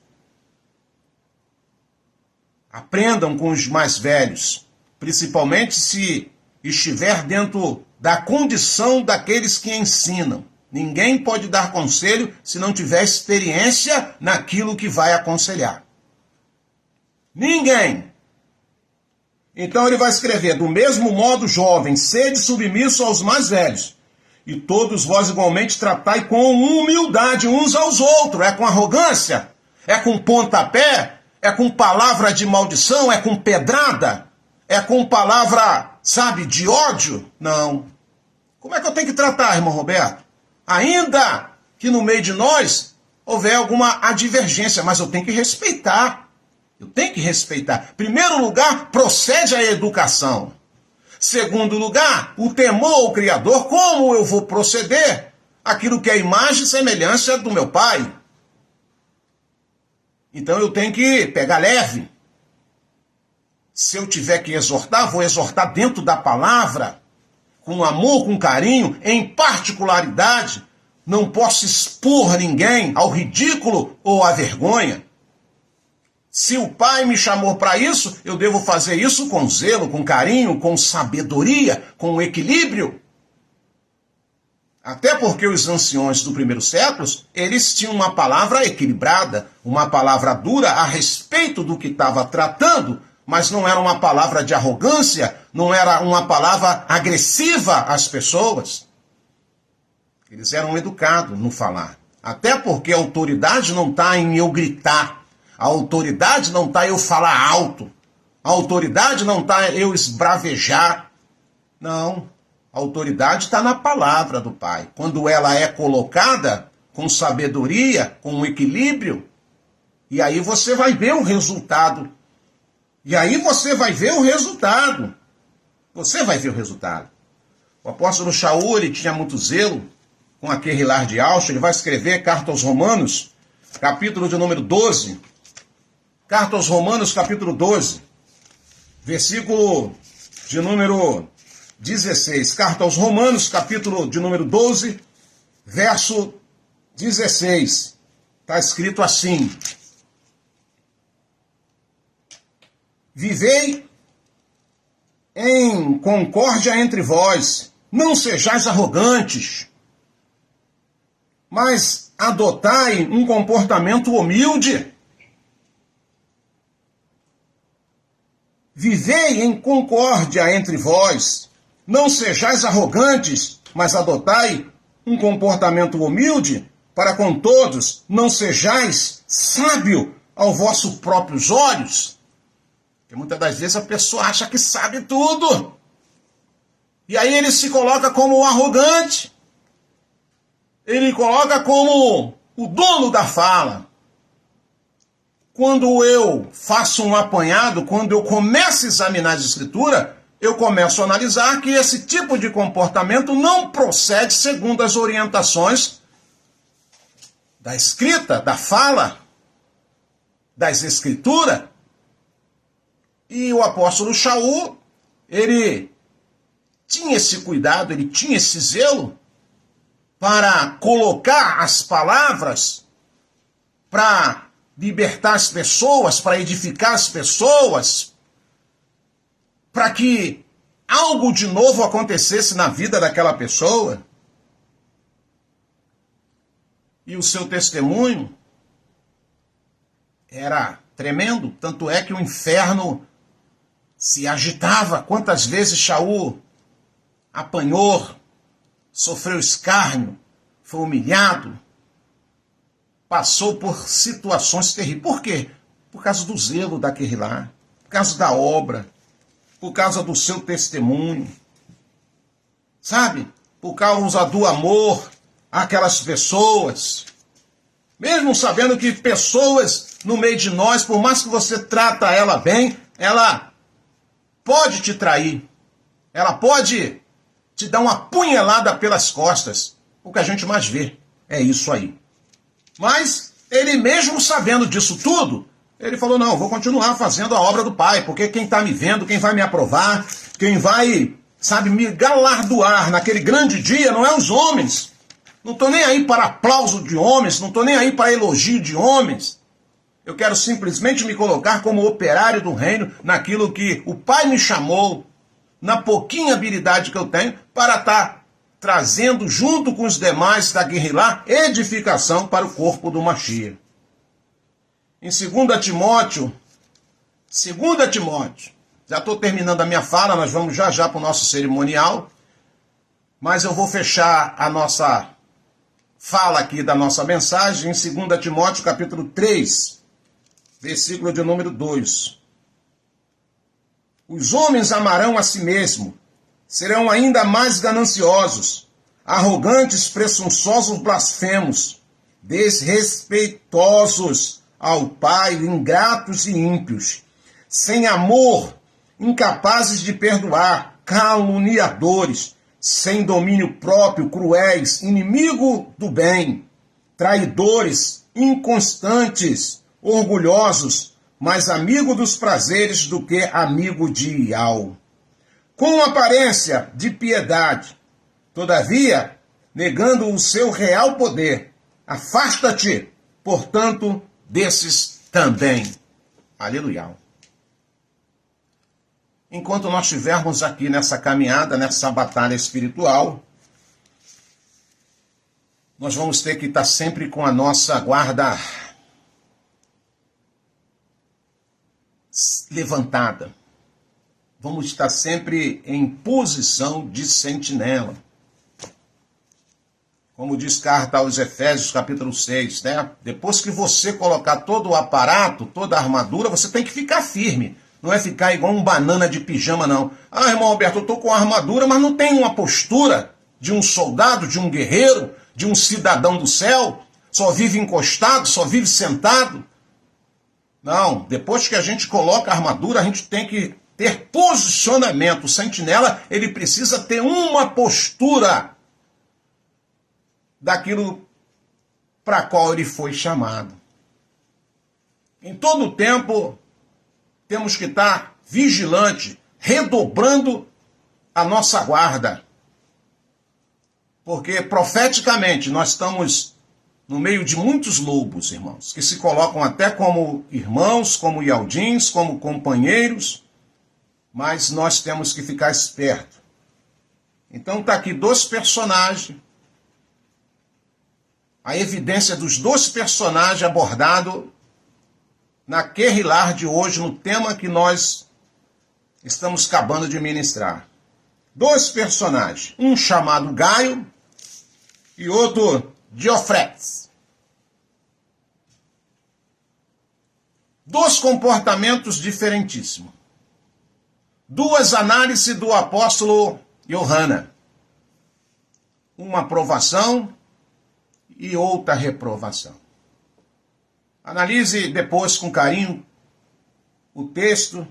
Speaker 1: Aprendam com os mais velhos, principalmente se estiver dentro da condição daqueles que ensinam. Ninguém pode dar conselho se não tiver experiência naquilo que vai aconselhar. Ninguém. Então ele vai escrever, do mesmo modo, jovem, sede submisso aos mais velhos, e todos vós igualmente tratai com humildade uns aos outros. É com arrogância? É com pontapé? É com palavra de maldição? É com pedrada? É com palavra, sabe, de ódio? Não. Como é que eu tenho que tratar, irmão Roberto? Ainda que no meio de nós houver alguma advergência, mas eu tenho que respeitar. Eu tenho que respeitar. Primeiro lugar, procede a educação. Segundo lugar, o temor ao Criador. Como eu vou proceder? Aquilo que é imagem e semelhança do meu Pai. Então eu tenho que pegar leve. Se eu tiver que exortar, vou exortar dentro da palavra, com amor, com carinho, em particularidade. Não posso expor ninguém ao ridículo ou à vergonha. Se o Pai me chamou para isso, eu devo fazer isso com zelo, com carinho, com sabedoria, com equilíbrio. Até porque os anciões do primeiro século, eles tinham uma palavra equilibrada, uma palavra dura a respeito do que estava tratando, mas não era uma palavra de arrogância, não era uma palavra agressiva às pessoas. Eles eram educados no falar. Até porque a autoridade não está em eu gritar. A autoridade não está eu falar alto. A autoridade não está eu esbravejar. Não. A autoridade está na palavra do Pai. Quando ela é colocada com sabedoria, com equilíbrio, e aí você vai ver o resultado. E aí você vai ver o resultado. Você vai ver o resultado. O apóstolo Shaul, ele tinha muito zelo com aquele lar de Auschwitz. Ele vai escrever carta aos Romanos, capítulo de número 12. Carta aos Romanos, capítulo 12, versículo de número 16. Carta aos Romanos, capítulo de número 12, verso 16. Está escrito assim: vivei em concórdia entre vós, não sejais arrogantes, mas adotai um comportamento humilde. Vivei em concórdia entre vós, não sejais arrogantes, mas adotai um comportamento humilde para com todos, não sejais sábio aos vossos próprios olhos. Porque muitas das vezes a pessoa acha que sabe tudo. E aí ele se coloca como arrogante. Ele coloca como o dono da fala. Quando eu faço um apanhado, quando eu começo a examinar as escrituras, eu começo a analisar que esse tipo de comportamento não procede segundo as orientações da escrita, da fala, das escrituras. E o apóstolo Shaul, ele tinha esse cuidado, ele tinha esse zelo para colocar as palavras para libertar as pessoas, para edificar as pessoas, para que algo de novo acontecesse na vida daquela pessoa. E o seu testemunho era tremendo, tanto é que o inferno se agitava. Quantas vezes Shaul apanhou, sofreu escárnio, foi humilhado, passou por situações terríveis. Por quê? Por causa do zelo da Kehillah, por causa da obra, por causa do seu testemunho, sabe? Por causa do amor àquelas pessoas. Mesmo sabendo que pessoas no meio de nós, por mais que você trata ela bem, ela pode te trair. Ela pode te dar uma punhalada pelas costas. O que a gente mais vê é isso aí. Mas ele mesmo sabendo disso tudo, ele falou, não, vou continuar fazendo a obra do Pai, porque quem está me vendo, quem vai me aprovar, quem vai, sabe, me galardoar naquele grande dia não é os homens. Não estou nem aí para aplauso de homens, não estou nem aí para elogio de homens. Eu quero simplesmente me colocar como operário do reino, naquilo que o Pai me chamou, na pouquinha habilidade que eu tenho, para estar trazendo junto com os demais da Kehillah edificação para o corpo do Mashiach. Em 2 Timóteo, já estou terminando a minha fala, nós vamos já para o nosso cerimonial, mas eu vou fechar a nossa fala aqui da nossa mensagem em 2 Timóteo capítulo 3, versículo de número 2. Os homens amarão a si mesmo, serão ainda mais gananciosos, arrogantes, presunçosos, blasfemos, desrespeitosos ao Pai, ingratos e ímpios, sem amor, incapazes de perdoar, caluniadores, sem domínio próprio, cruéis, inimigo do bem, traidores, inconstantes, orgulhosos, mais amigo dos prazeres do que amigo de Ial. Com aparência de piedade, todavia, negando o seu real poder, afasta-te, portanto, desses também. Aleluia. Enquanto nós estivermos aqui nessa caminhada, nessa batalha espiritual, nós vamos ter que estar sempre com a nossa guarda levantada. Vamos estar sempre em posição de sentinela. Como diz carta aos Efésios, capítulo 6, né? Depois que você colocar todo o aparato, toda a armadura, você tem que ficar firme. Não é ficar igual um banana de pijama, não. Ah, irmão Alberto, eu estou com a armadura, mas não tenho uma postura de um soldado, de um guerreiro, de um cidadão do céu. Só vive encostado, só vive sentado. Não, depois que a gente coloca a armadura, a gente tem que ter posicionamento. O sentinela, ele precisa ter uma postura daquilo para qual ele foi chamado. Em todo o tempo, temos que estar vigilante, redobrando a nossa guarda. Porque profeticamente nós estamos no meio de muitos lobos, irmãos, que se colocam até como irmãos, como ialdins, como companheiros, mas nós temos que ficar esperto. Então está aqui dois personagens, a evidência dos dois personagens abordados na Kehillah de hoje, no tema que nós estamos acabando de ministrar. Dois personagens, um chamado Gaio e outro Diofretes. Dois comportamentos diferentíssimos. Duas análises do apóstolo Yohana. Uma aprovação e outra reprovação. Analise depois com carinho o texto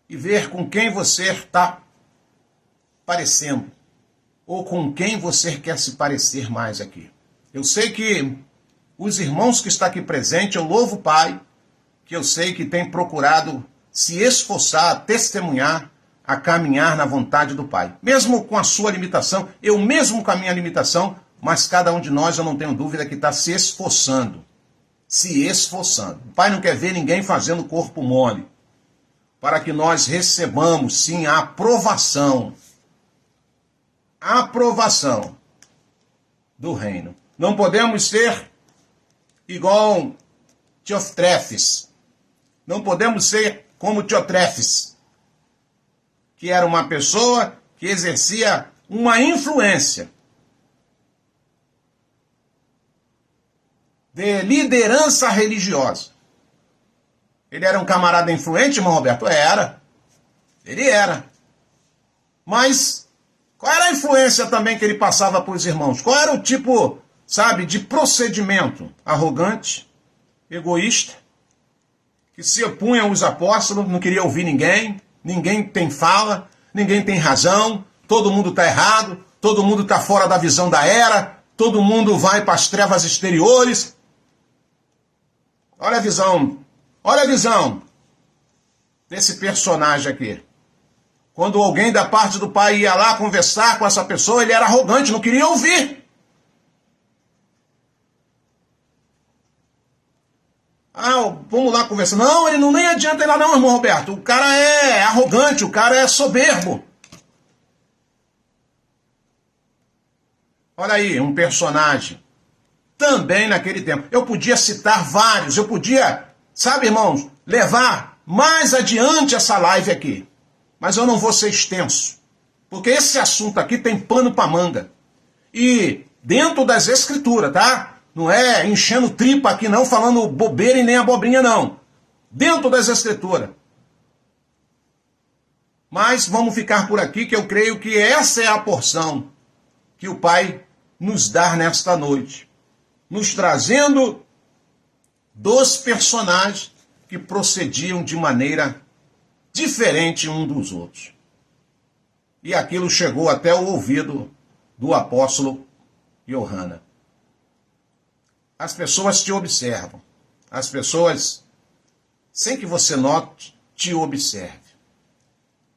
Speaker 1: e ver com quem você está parecendo ou com quem você quer se parecer mais aqui. Eu sei que os irmãos que estão aqui presentes, eu louvo o Pai, que eu sei que tem procurado se esforçar, a testemunhar, a caminhar na vontade do Pai. Mesmo com a sua limitação, eu mesmo com a minha limitação, mas cada um de nós, eu não tenho dúvida que está se esforçando. Se esforçando. O Pai não quer ver ninguém fazendo corpo mole, para que nós recebamos, sim, a aprovação do reino. Não podemos ser igual Teotrefes. Não podemos ser como Teotrefes, que era uma pessoa que exercia uma influência de liderança religiosa. Ele era um camarada influente, irmão Roberto? Era. Ele era. Mas qual era a influência também que ele passava para os irmãos? Qual era o tipo, sabe, de procedimento? Arrogante, egoísta, que se opunha aos apóstolos, não queria ouvir ninguém, ninguém tem fala, ninguém tem razão, todo mundo está errado, todo mundo está fora da visão da era, todo mundo vai para as trevas exteriores. Olha a visão desse personagem aqui. Quando alguém da parte do pai ia lá conversar com essa pessoa, ele era arrogante, não queria ouvir. Vamos lá conversar. Não, ele não nem adianta ir lá não, irmão Roberto. O cara é arrogante, o cara é soberbo. Olha aí, um personagem. Também naquele tempo. Eu podia citar vários, eu podia, sabe, irmãos, levar mais adiante essa live aqui. Mas eu não vou ser extenso. Porque esse assunto aqui tem pano para manga. E dentro das escrituras, tá? Não é enchendo tripa aqui não, falando bobeira e nem abobrinha não. Dentro das escrituras. Mas vamos ficar por aqui, que eu creio que essa é a porção que o Pai nos dá nesta noite. Nos trazendo dos personagens que procediam de maneira diferente um dos outros. E aquilo chegou até o ouvido do apóstolo Yohana. As pessoas te observam. As pessoas, sem que você note, te observem.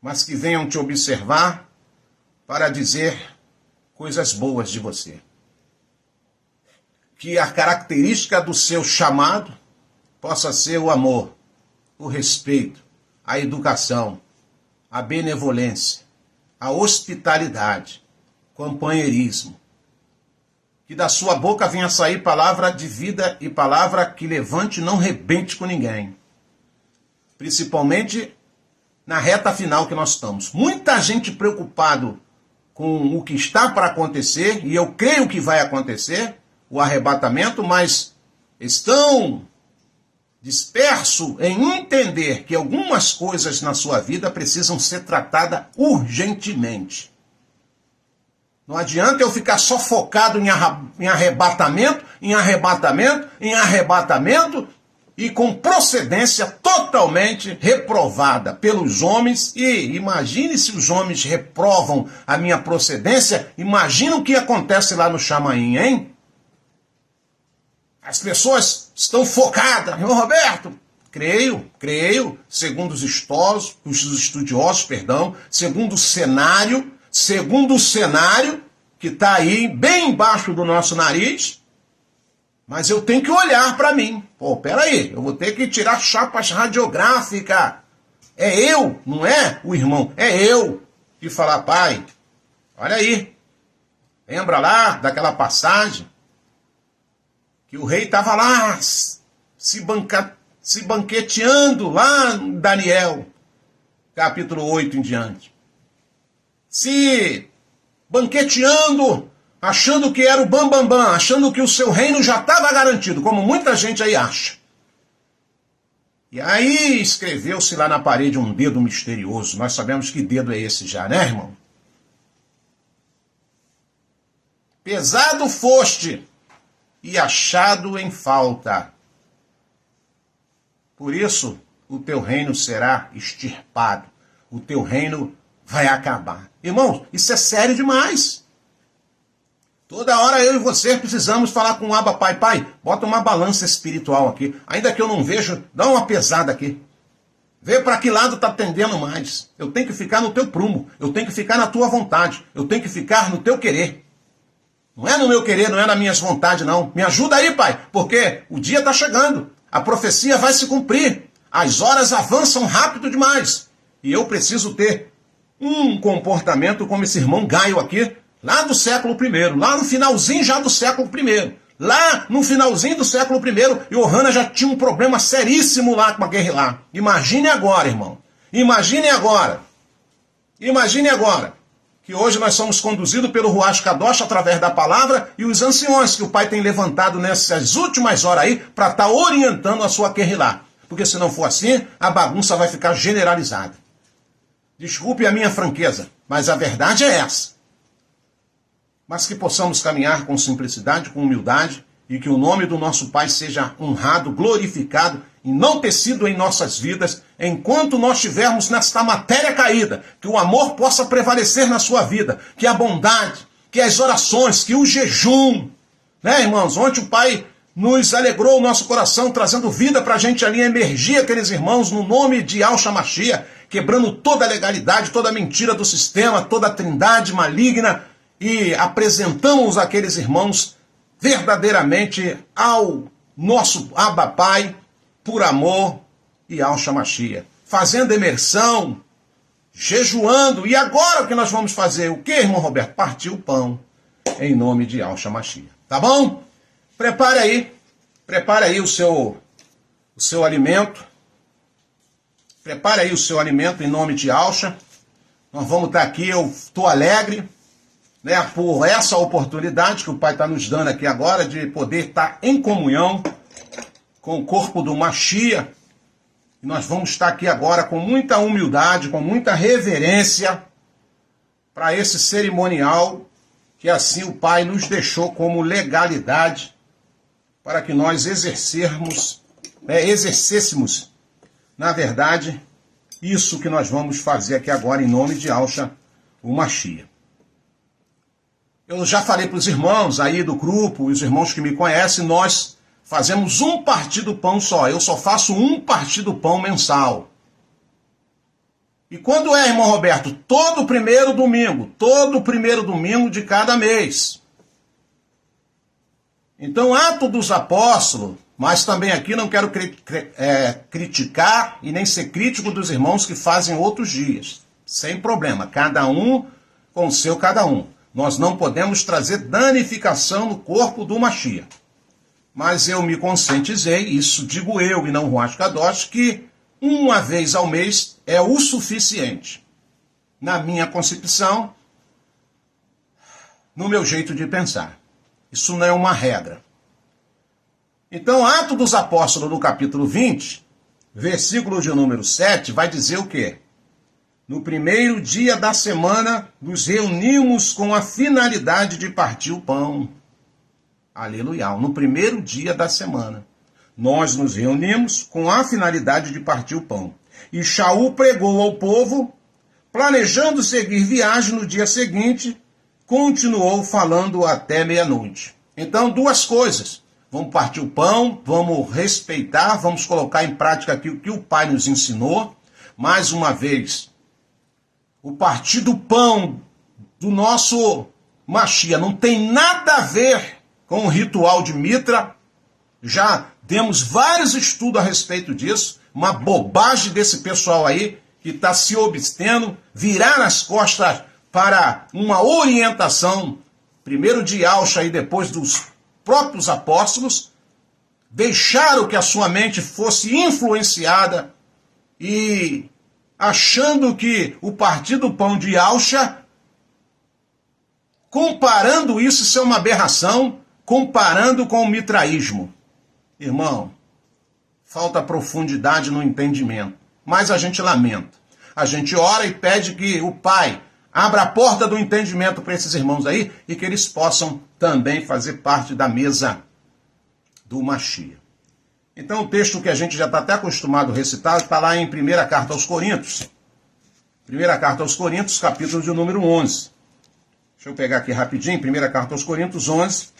Speaker 1: Mas que venham te observar para dizer coisas boas de você. Que a característica do seu chamado possa ser o amor, o respeito, a educação, a benevolência, a hospitalidade, companheirismo. Que da sua boca venha sair palavra de vida e palavra que levante e não rebente com ninguém. Principalmente na reta final que nós estamos. Muita gente preocupado com o que está para acontecer, e eu creio que vai acontecer, o arrebatamento, mas estão dispersos em entender que algumas coisas na sua vida precisam ser tratadas urgentemente. Não adianta eu ficar só focado em arrebatamento, e com procedência totalmente reprovada pelos homens. E imagine se os homens reprovam a minha procedência, imagina o que acontece lá no Chamaim, hein? As pessoas estão focadas. Irmão Roberto, creio, segundo os estudiosos, segundo o cenário que está aí bem embaixo do nosso nariz, mas eu tenho que olhar para mim. Peraí, eu vou ter que tirar chapas radiográficas. É eu, não é o irmão, é eu. E falar, pai, olha aí, lembra lá daquela passagem que o rei estava lá se banqueteando lá em Daniel, capítulo 8 em diante. Se banqueteando, achando que era o bambambam, achando que o seu reino já estava garantido, como muita gente aí acha. E aí escreveu-se lá na parede um dedo misterioso. Nós sabemos que dedo é esse já, né, irmão? Pesado foste e achado em falta. Por isso, o teu reino será extirpado. O teu reino vai acabar. Irmãos, isso é sério demais. Toda hora eu e você precisamos falar com o Abba Pai. Pai, bota uma balança espiritual aqui. Ainda que eu não vejo, dá uma pesada aqui. Vê para que lado está tendendo mais. Eu tenho que ficar no teu prumo. Eu tenho que ficar na tua vontade. Eu tenho que ficar no teu querer. Não é no meu querer, não é nas minhas vontades, não. Me ajuda aí, Pai, porque o dia está chegando. A profecia vai se cumprir. As horas avançam rápido demais. E eu preciso ter um comportamento como esse irmão Gaio aqui, lá do século I, lá no finalzinho já do século I. Lá no finalzinho do século I, Yohana já tinha um problema seríssimo lá com a guerra lá. Imagine agora, irmão. Imagine agora que hoje nós somos conduzidos pelo Ruach Kadosh através da palavra e os anciões que o Pai tem levantado nessas últimas horas aí para estar orientando a sua Kehilá. Porque se não for assim, a bagunça vai ficar generalizada. Desculpe a minha franqueza, mas a verdade é essa. Mas que possamos caminhar com simplicidade, com humildade, e que o nome do nosso Pai seja honrado, glorificado, enaltecido em nossas vidas, enquanto nós estivermos nesta matéria caída, que o amor possa prevalecer na sua vida, que a bondade, que as orações, que o jejum, né, irmãos? Ontem o Pai nos alegrou o nosso coração, trazendo vida para a gente ali emergir aqueles irmãos no nome de Yahshua Mashiach, quebrando toda a legalidade, toda a mentira do sistema, toda a trindade maligna, e apresentamos aqueles irmãos verdadeiramente ao nosso Abba Pai, por amor e Yahshua Mashiach, fazendo imersão, jejuando. E agora o que nós vamos fazer? O que, irmão Roberto? Partir o pão, em nome de Yahshua Mashiach. Tá bom? Prepare aí o seu alimento. Prepare aí o seu alimento em nome de Yahshua. Nós vamos estar aqui, eu estou alegre, né, por essa oportunidade que o Pai está nos dando aqui agora de poder estar em comunhão com o corpo do Mashiach. E nós vamos estar aqui agora com muita humildade, com muita reverência para esse cerimonial que assim o Pai nos deixou como legalidade para que nós exercêssemos, na verdade, isso que nós vamos fazer aqui agora em nome de Yahshua, o Mashiach. Eu já falei para os irmãos aí do grupo, os irmãos que me conhecem, nós fazemos um partir do pão só. Eu só faço um partir do pão mensal. E quando é, irmão Roberto? Todo primeiro domingo de cada mês. Então, Atos dos Apóstolos, mas também aqui não quero criticar e nem ser crítico dos irmãos que fazem outros dias. Sem problema, cada um com o seu cada um. Nós não podemos trazer danificação no corpo do Mashiach. Mas eu me conscientizei, isso digo eu e não o Ruach Kadosh, que uma vez ao mês é o suficiente. Na minha concepção, no meu jeito de pensar. Isso não é uma regra. Então, Atos dos Apóstolos, no capítulo 20, versículo de número 7, vai dizer o quê? No primeiro dia da semana, nos reunimos com a finalidade de partir o pão. Aleluia. No primeiro dia da semana, nós nos reunimos com a finalidade de partir o pão. E Shaul pregou ao povo, planejando seguir viagem no dia seguinte, continuou falando até meia-noite. Então, duas coisas. Vamos partir o pão, vamos respeitar, vamos colocar em prática aqui o que o Pai nos ensinou. Mais uma vez, o partir do pão do nosso Mashiach não tem nada a ver com o ritual de Mitra. Já demos vários estudos a respeito disso. Uma bobagem desse pessoal aí que está se obstendo, virar as costas para uma orientação, primeiro de Yahshua e depois dos próprios apóstolos, deixaram que a sua mente fosse influenciada e achando que o partir do pão de Yahshua, comparando isso é uma aberração, comparando com o mitraísmo. Irmão, falta profundidade no entendimento, mas a gente lamenta. A gente ora e pede que o Pai abra a porta do entendimento para esses irmãos aí e que eles possam também fazer parte da mesa do Mashiach. Então o texto que a gente já está até acostumado a recitar está lá em Primeira Carta aos Coríntios. Primeira Carta aos Coríntios, capítulo de número 11. Deixa eu pegar aqui rapidinho, Primeira Carta aos Coríntios 11,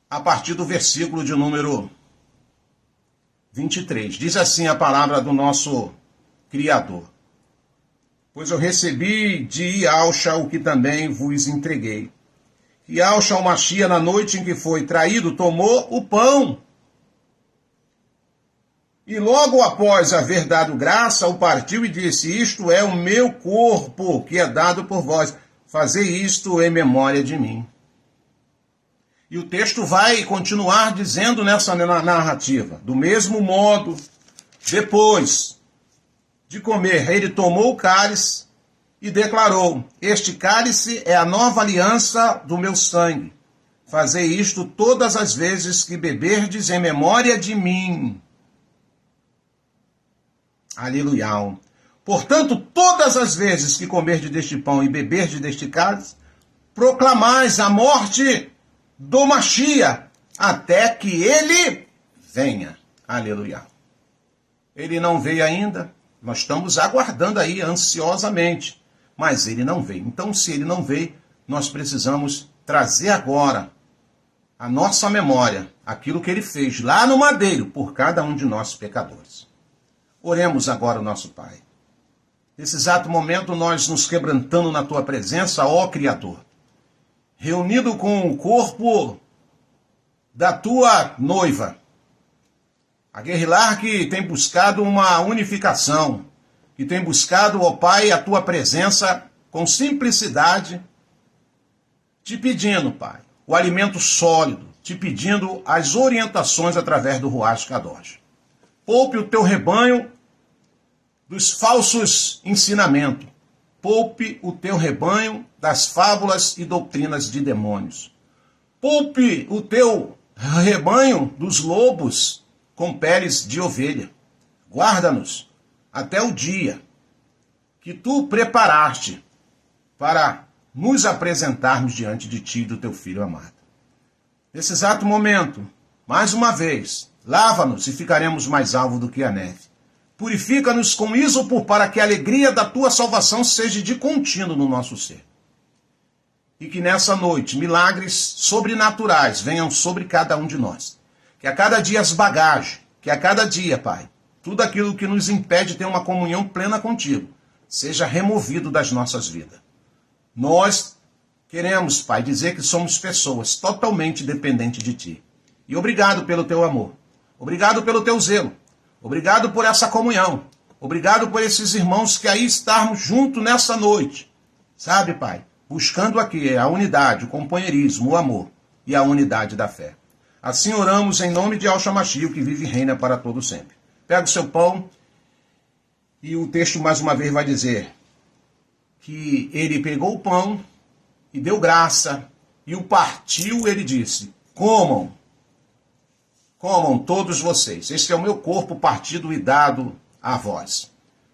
Speaker 1: a partir do versículo de número 23. Diz assim a palavra do nosso Criador. Pois eu recebi de Yahshua o que também vos entreguei. Yahshua o Mashiach, na noite em que foi traído, tomou o pão. E logo após haver dado graça, o partiu e disse, isto é o meu corpo, que é dado por vós. Fazei isto em memória de mim. E o texto vai continuar dizendo nessa narrativa. Do mesmo modo, depois de comer, ele tomou o cálice E declarou: este cálice é a nova aliança do meu sangue. Fazei isto todas as vezes que beberdes em memória de mim. Aleluia. Portanto, todas as vezes que comerdes deste pão e beberdes deste cálice, proclamais a morte do Machia, até que ele venha. Aleluia. Ele não veio ainda, nós estamos aguardando aí ansiosamente, mas ele não veio. Então, se ele não veio, nós precisamos trazer agora a nossa memória, aquilo que ele fez lá no madeiro por cada um de nós pecadores. Oremos agora o nosso Pai. Nesse exato momento, nós nos quebrantando na tua presença, ó Criador, reunido com o corpo da tua noiva, a Guerrilar que tem buscado uma unificação, que tem buscado, ó Pai, a tua presença com simplicidade, te pedindo, Pai, o alimento sólido, te pedindo as orientações através do Ruach Kadosh. Poupe o teu rebanho dos falsos ensinamentos. Poupe o teu rebanho das fábulas e doutrinas de demônios. Poupe o teu rebanho dos lobos com peles de ovelha. Guarda-nos até o dia que tu preparaste para nos apresentarmos diante de ti e do teu Filho amado. Nesse exato momento, mais uma vez, lava-nos e ficaremos mais alvos do que a neve. Purifica-nos com ísopo para que a alegria da tua salvação seja de contínuo no nosso ser. E que nessa noite milagres sobrenaturais venham sobre cada um de nós. Que a cada dia as bagagens, que a cada dia, Pai, tudo aquilo que nos impede de ter uma comunhão plena contigo, seja removido das nossas vidas. Nós queremos, Pai, dizer que somos pessoas totalmente dependentes de Ti. E obrigado pelo Teu amor. Obrigado pelo Teu zelo. Obrigado por essa comunhão. Obrigado por esses irmãos que aí estarmos juntos nessa noite. Sabe, Pai? Buscando aqui a unidade, o companheirismo, o amor e a unidade da fé. Assim oramos em nome de Yahshua Mashiach, que vive e reina para todo sempre. Pega o seu pão e o texto mais uma vez vai dizer que ele pegou o pão e deu graça e o partiu, ele disse: comam todos vocês. Este é o meu corpo partido e dado a vós.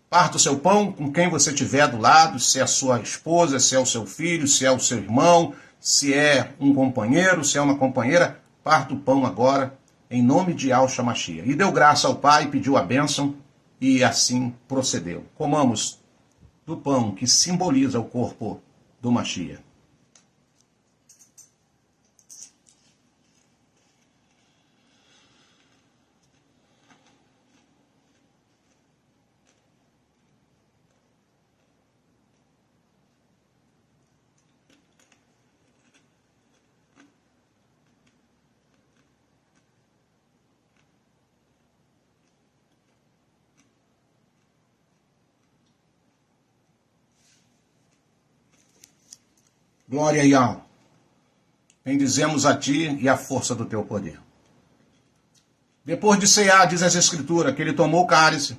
Speaker 1: Parta o seu pão com quem você tiver do lado, se é a sua esposa, se é o seu filho, se é o seu irmão, se é um companheiro, se é uma companheira. Parta o pão agora, em nome de Yahshua Mashiach. E deu graça ao Pai, pediu a bênção e assim procedeu. Comamos do pão que simboliza o corpo do Mashiach. Glória a Yahweh. Bendizemos a ti e a força do teu poder. Depois de cear, diz as Escrituras, que ele tomou o cálice.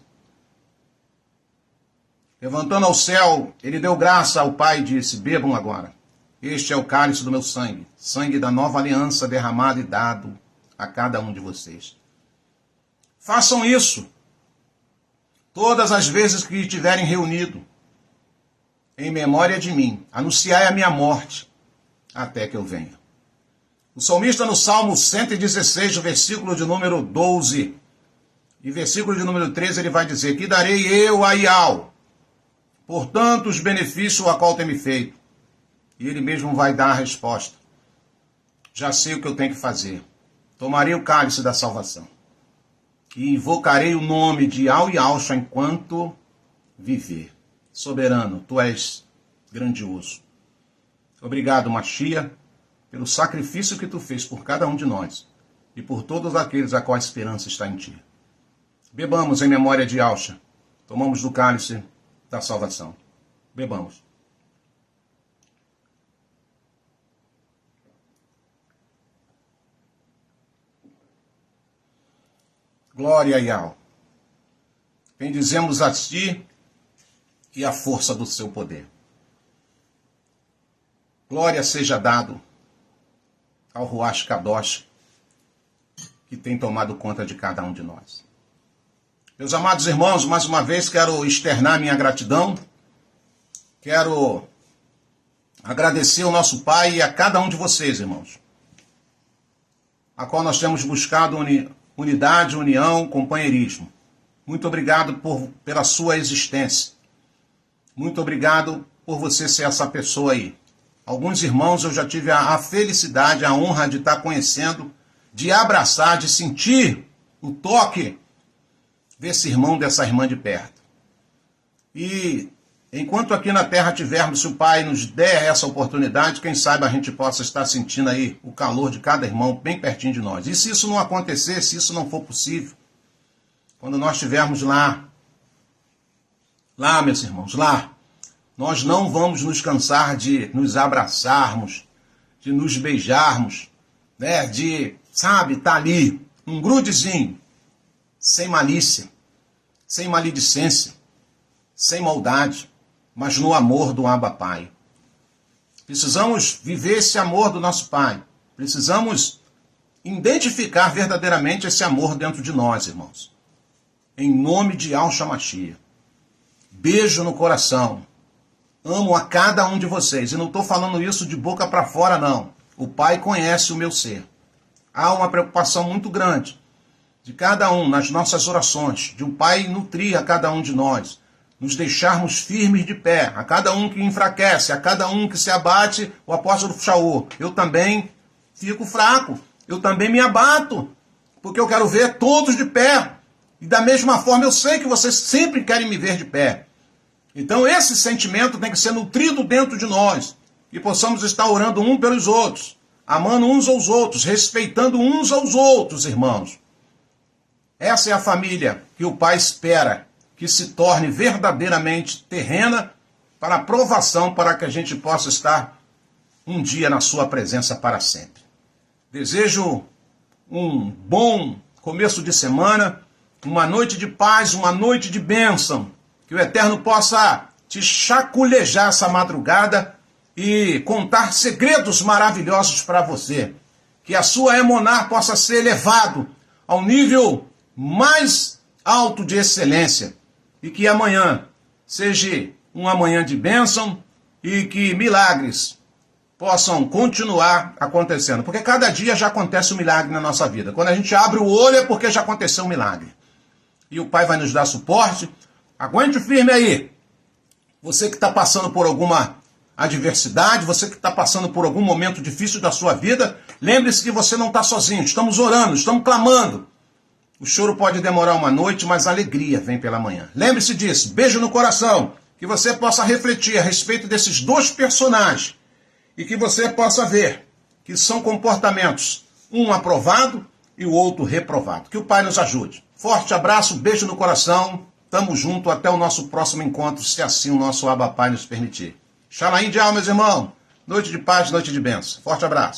Speaker 1: Levantando ao céu, ele deu graça ao Pai e disse: bebam agora. Este é o cálice do meu sangue, sangue da nova aliança derramado e dado a cada um de vocês. Façam isso todas as vezes que estiverem reunidos, em memória de mim. Anunciai a minha morte, até que eu venha. O salmista no Salmo 116, versículo de número 12, e versículo de número 13, ele vai dizer: que darei eu a Iau, por tantos benefícios a qual tem me feito. E ele mesmo vai dar a resposta. Já sei o que eu tenho que fazer. Tomarei o cálice da salvação. E invocarei o nome de Yahweh Yahshua enquanto viver. Soberano, tu és grandioso. Obrigado, Mashiach, pelo sacrifício que tu fez por cada um de nós e por todos aqueles a qual a esperança está em ti. Bebamos em memória de Yahshua. Tomamos do cálice da salvação. Bebamos. Glória a Yahweh. Bendizemos a ti e a força do seu poder. glória seja dado ao Ruach Kadosh, que tem tomado conta de cada um de nós. Meus amados irmãos, mais uma vez quero externar minha gratidão, quero agradecer ao nosso Pai e a cada um de vocês, irmãos, a qual nós temos buscado unidade, união, companheirismo. Muito obrigado pela sua existência. Muito obrigado por você ser essa pessoa aí. Alguns irmãos eu já tive a felicidade, a honra de estar conhecendo, de abraçar, de sentir o toque desse irmão, dessa irmã de perto. E enquanto aqui na terra tivermos, se o Pai nos der essa oportunidade, quem sabe a gente possa estar sentindo aí o calor de cada irmão bem pertinho de nós. E se isso não acontecer, se isso não for possível, quando nós estivermos lá, meus irmãos, lá, nós não vamos nos cansar de nos abraçarmos, de nos beijarmos, né? De, sabe, tá ali, um grudezinho, sem malícia, sem maledicência, sem maldade, mas no amor do Abba Pai. Precisamos viver esse amor do nosso Pai. Precisamos identificar verdadeiramente esse amor dentro de nós, irmãos. Em nome de Yahshua Mashiach. Beijo no coração. Amo a cada um de vocês. E não estou falando isso de boca para fora, não. O Pai conhece o meu ser. Há uma preocupação muito grande de cada um nas nossas orações, de um Pai nutrir a cada um de nós, nos deixarmos firmes de pé, a cada um que enfraquece, a cada um que se abate, o apóstolo Shaul. Eu também fico fraco, eu também me abato, porque eu quero ver todos de pé. E da mesma forma eu sei que vocês sempre querem me ver de pé. Então esse sentimento tem que ser nutrido dentro de nós, que possamos estar orando um pelos outros, amando uns aos outros, respeitando uns aos outros, irmãos. Essa é a família que o Pai espera que se torne verdadeiramente terrena para a provação, para que a gente possa estar um dia na sua presença para sempre. Desejo um bom começo de semana, uma noite de paz, uma noite de bênção. Que o Eterno possa te chaculejar essa madrugada e contar segredos maravilhosos para você. Que a sua emuná possa ser elevado ao nível mais alto de excelência. E que amanhã seja uma manhã de bênção e que milagres possam continuar acontecendo. Porque cada dia já acontece um milagre na nossa vida. Quando a gente abre o olho é porque já aconteceu um milagre. E o Pai vai nos dar suporte. Aguente firme aí. Você que está passando por alguma adversidade, você que está passando por algum momento difícil da sua vida, lembre-se que você não está sozinho. Estamos orando, estamos clamando. O choro pode demorar uma noite, mas a alegria vem pela manhã. Lembre-se disso. Beijo no coração. Que você possa refletir a respeito desses dois personagens e que você possa ver que são comportamentos, um aprovado e o outro reprovado. Que o Pai nos ajude. Forte abraço, beijo no coração. Tamo junto até o nosso próximo encontro, se assim o nosso Abba Pai nos permitir. Shalom de alma, meus irmãos. Noite de paz, noite de bênção. Forte abraço.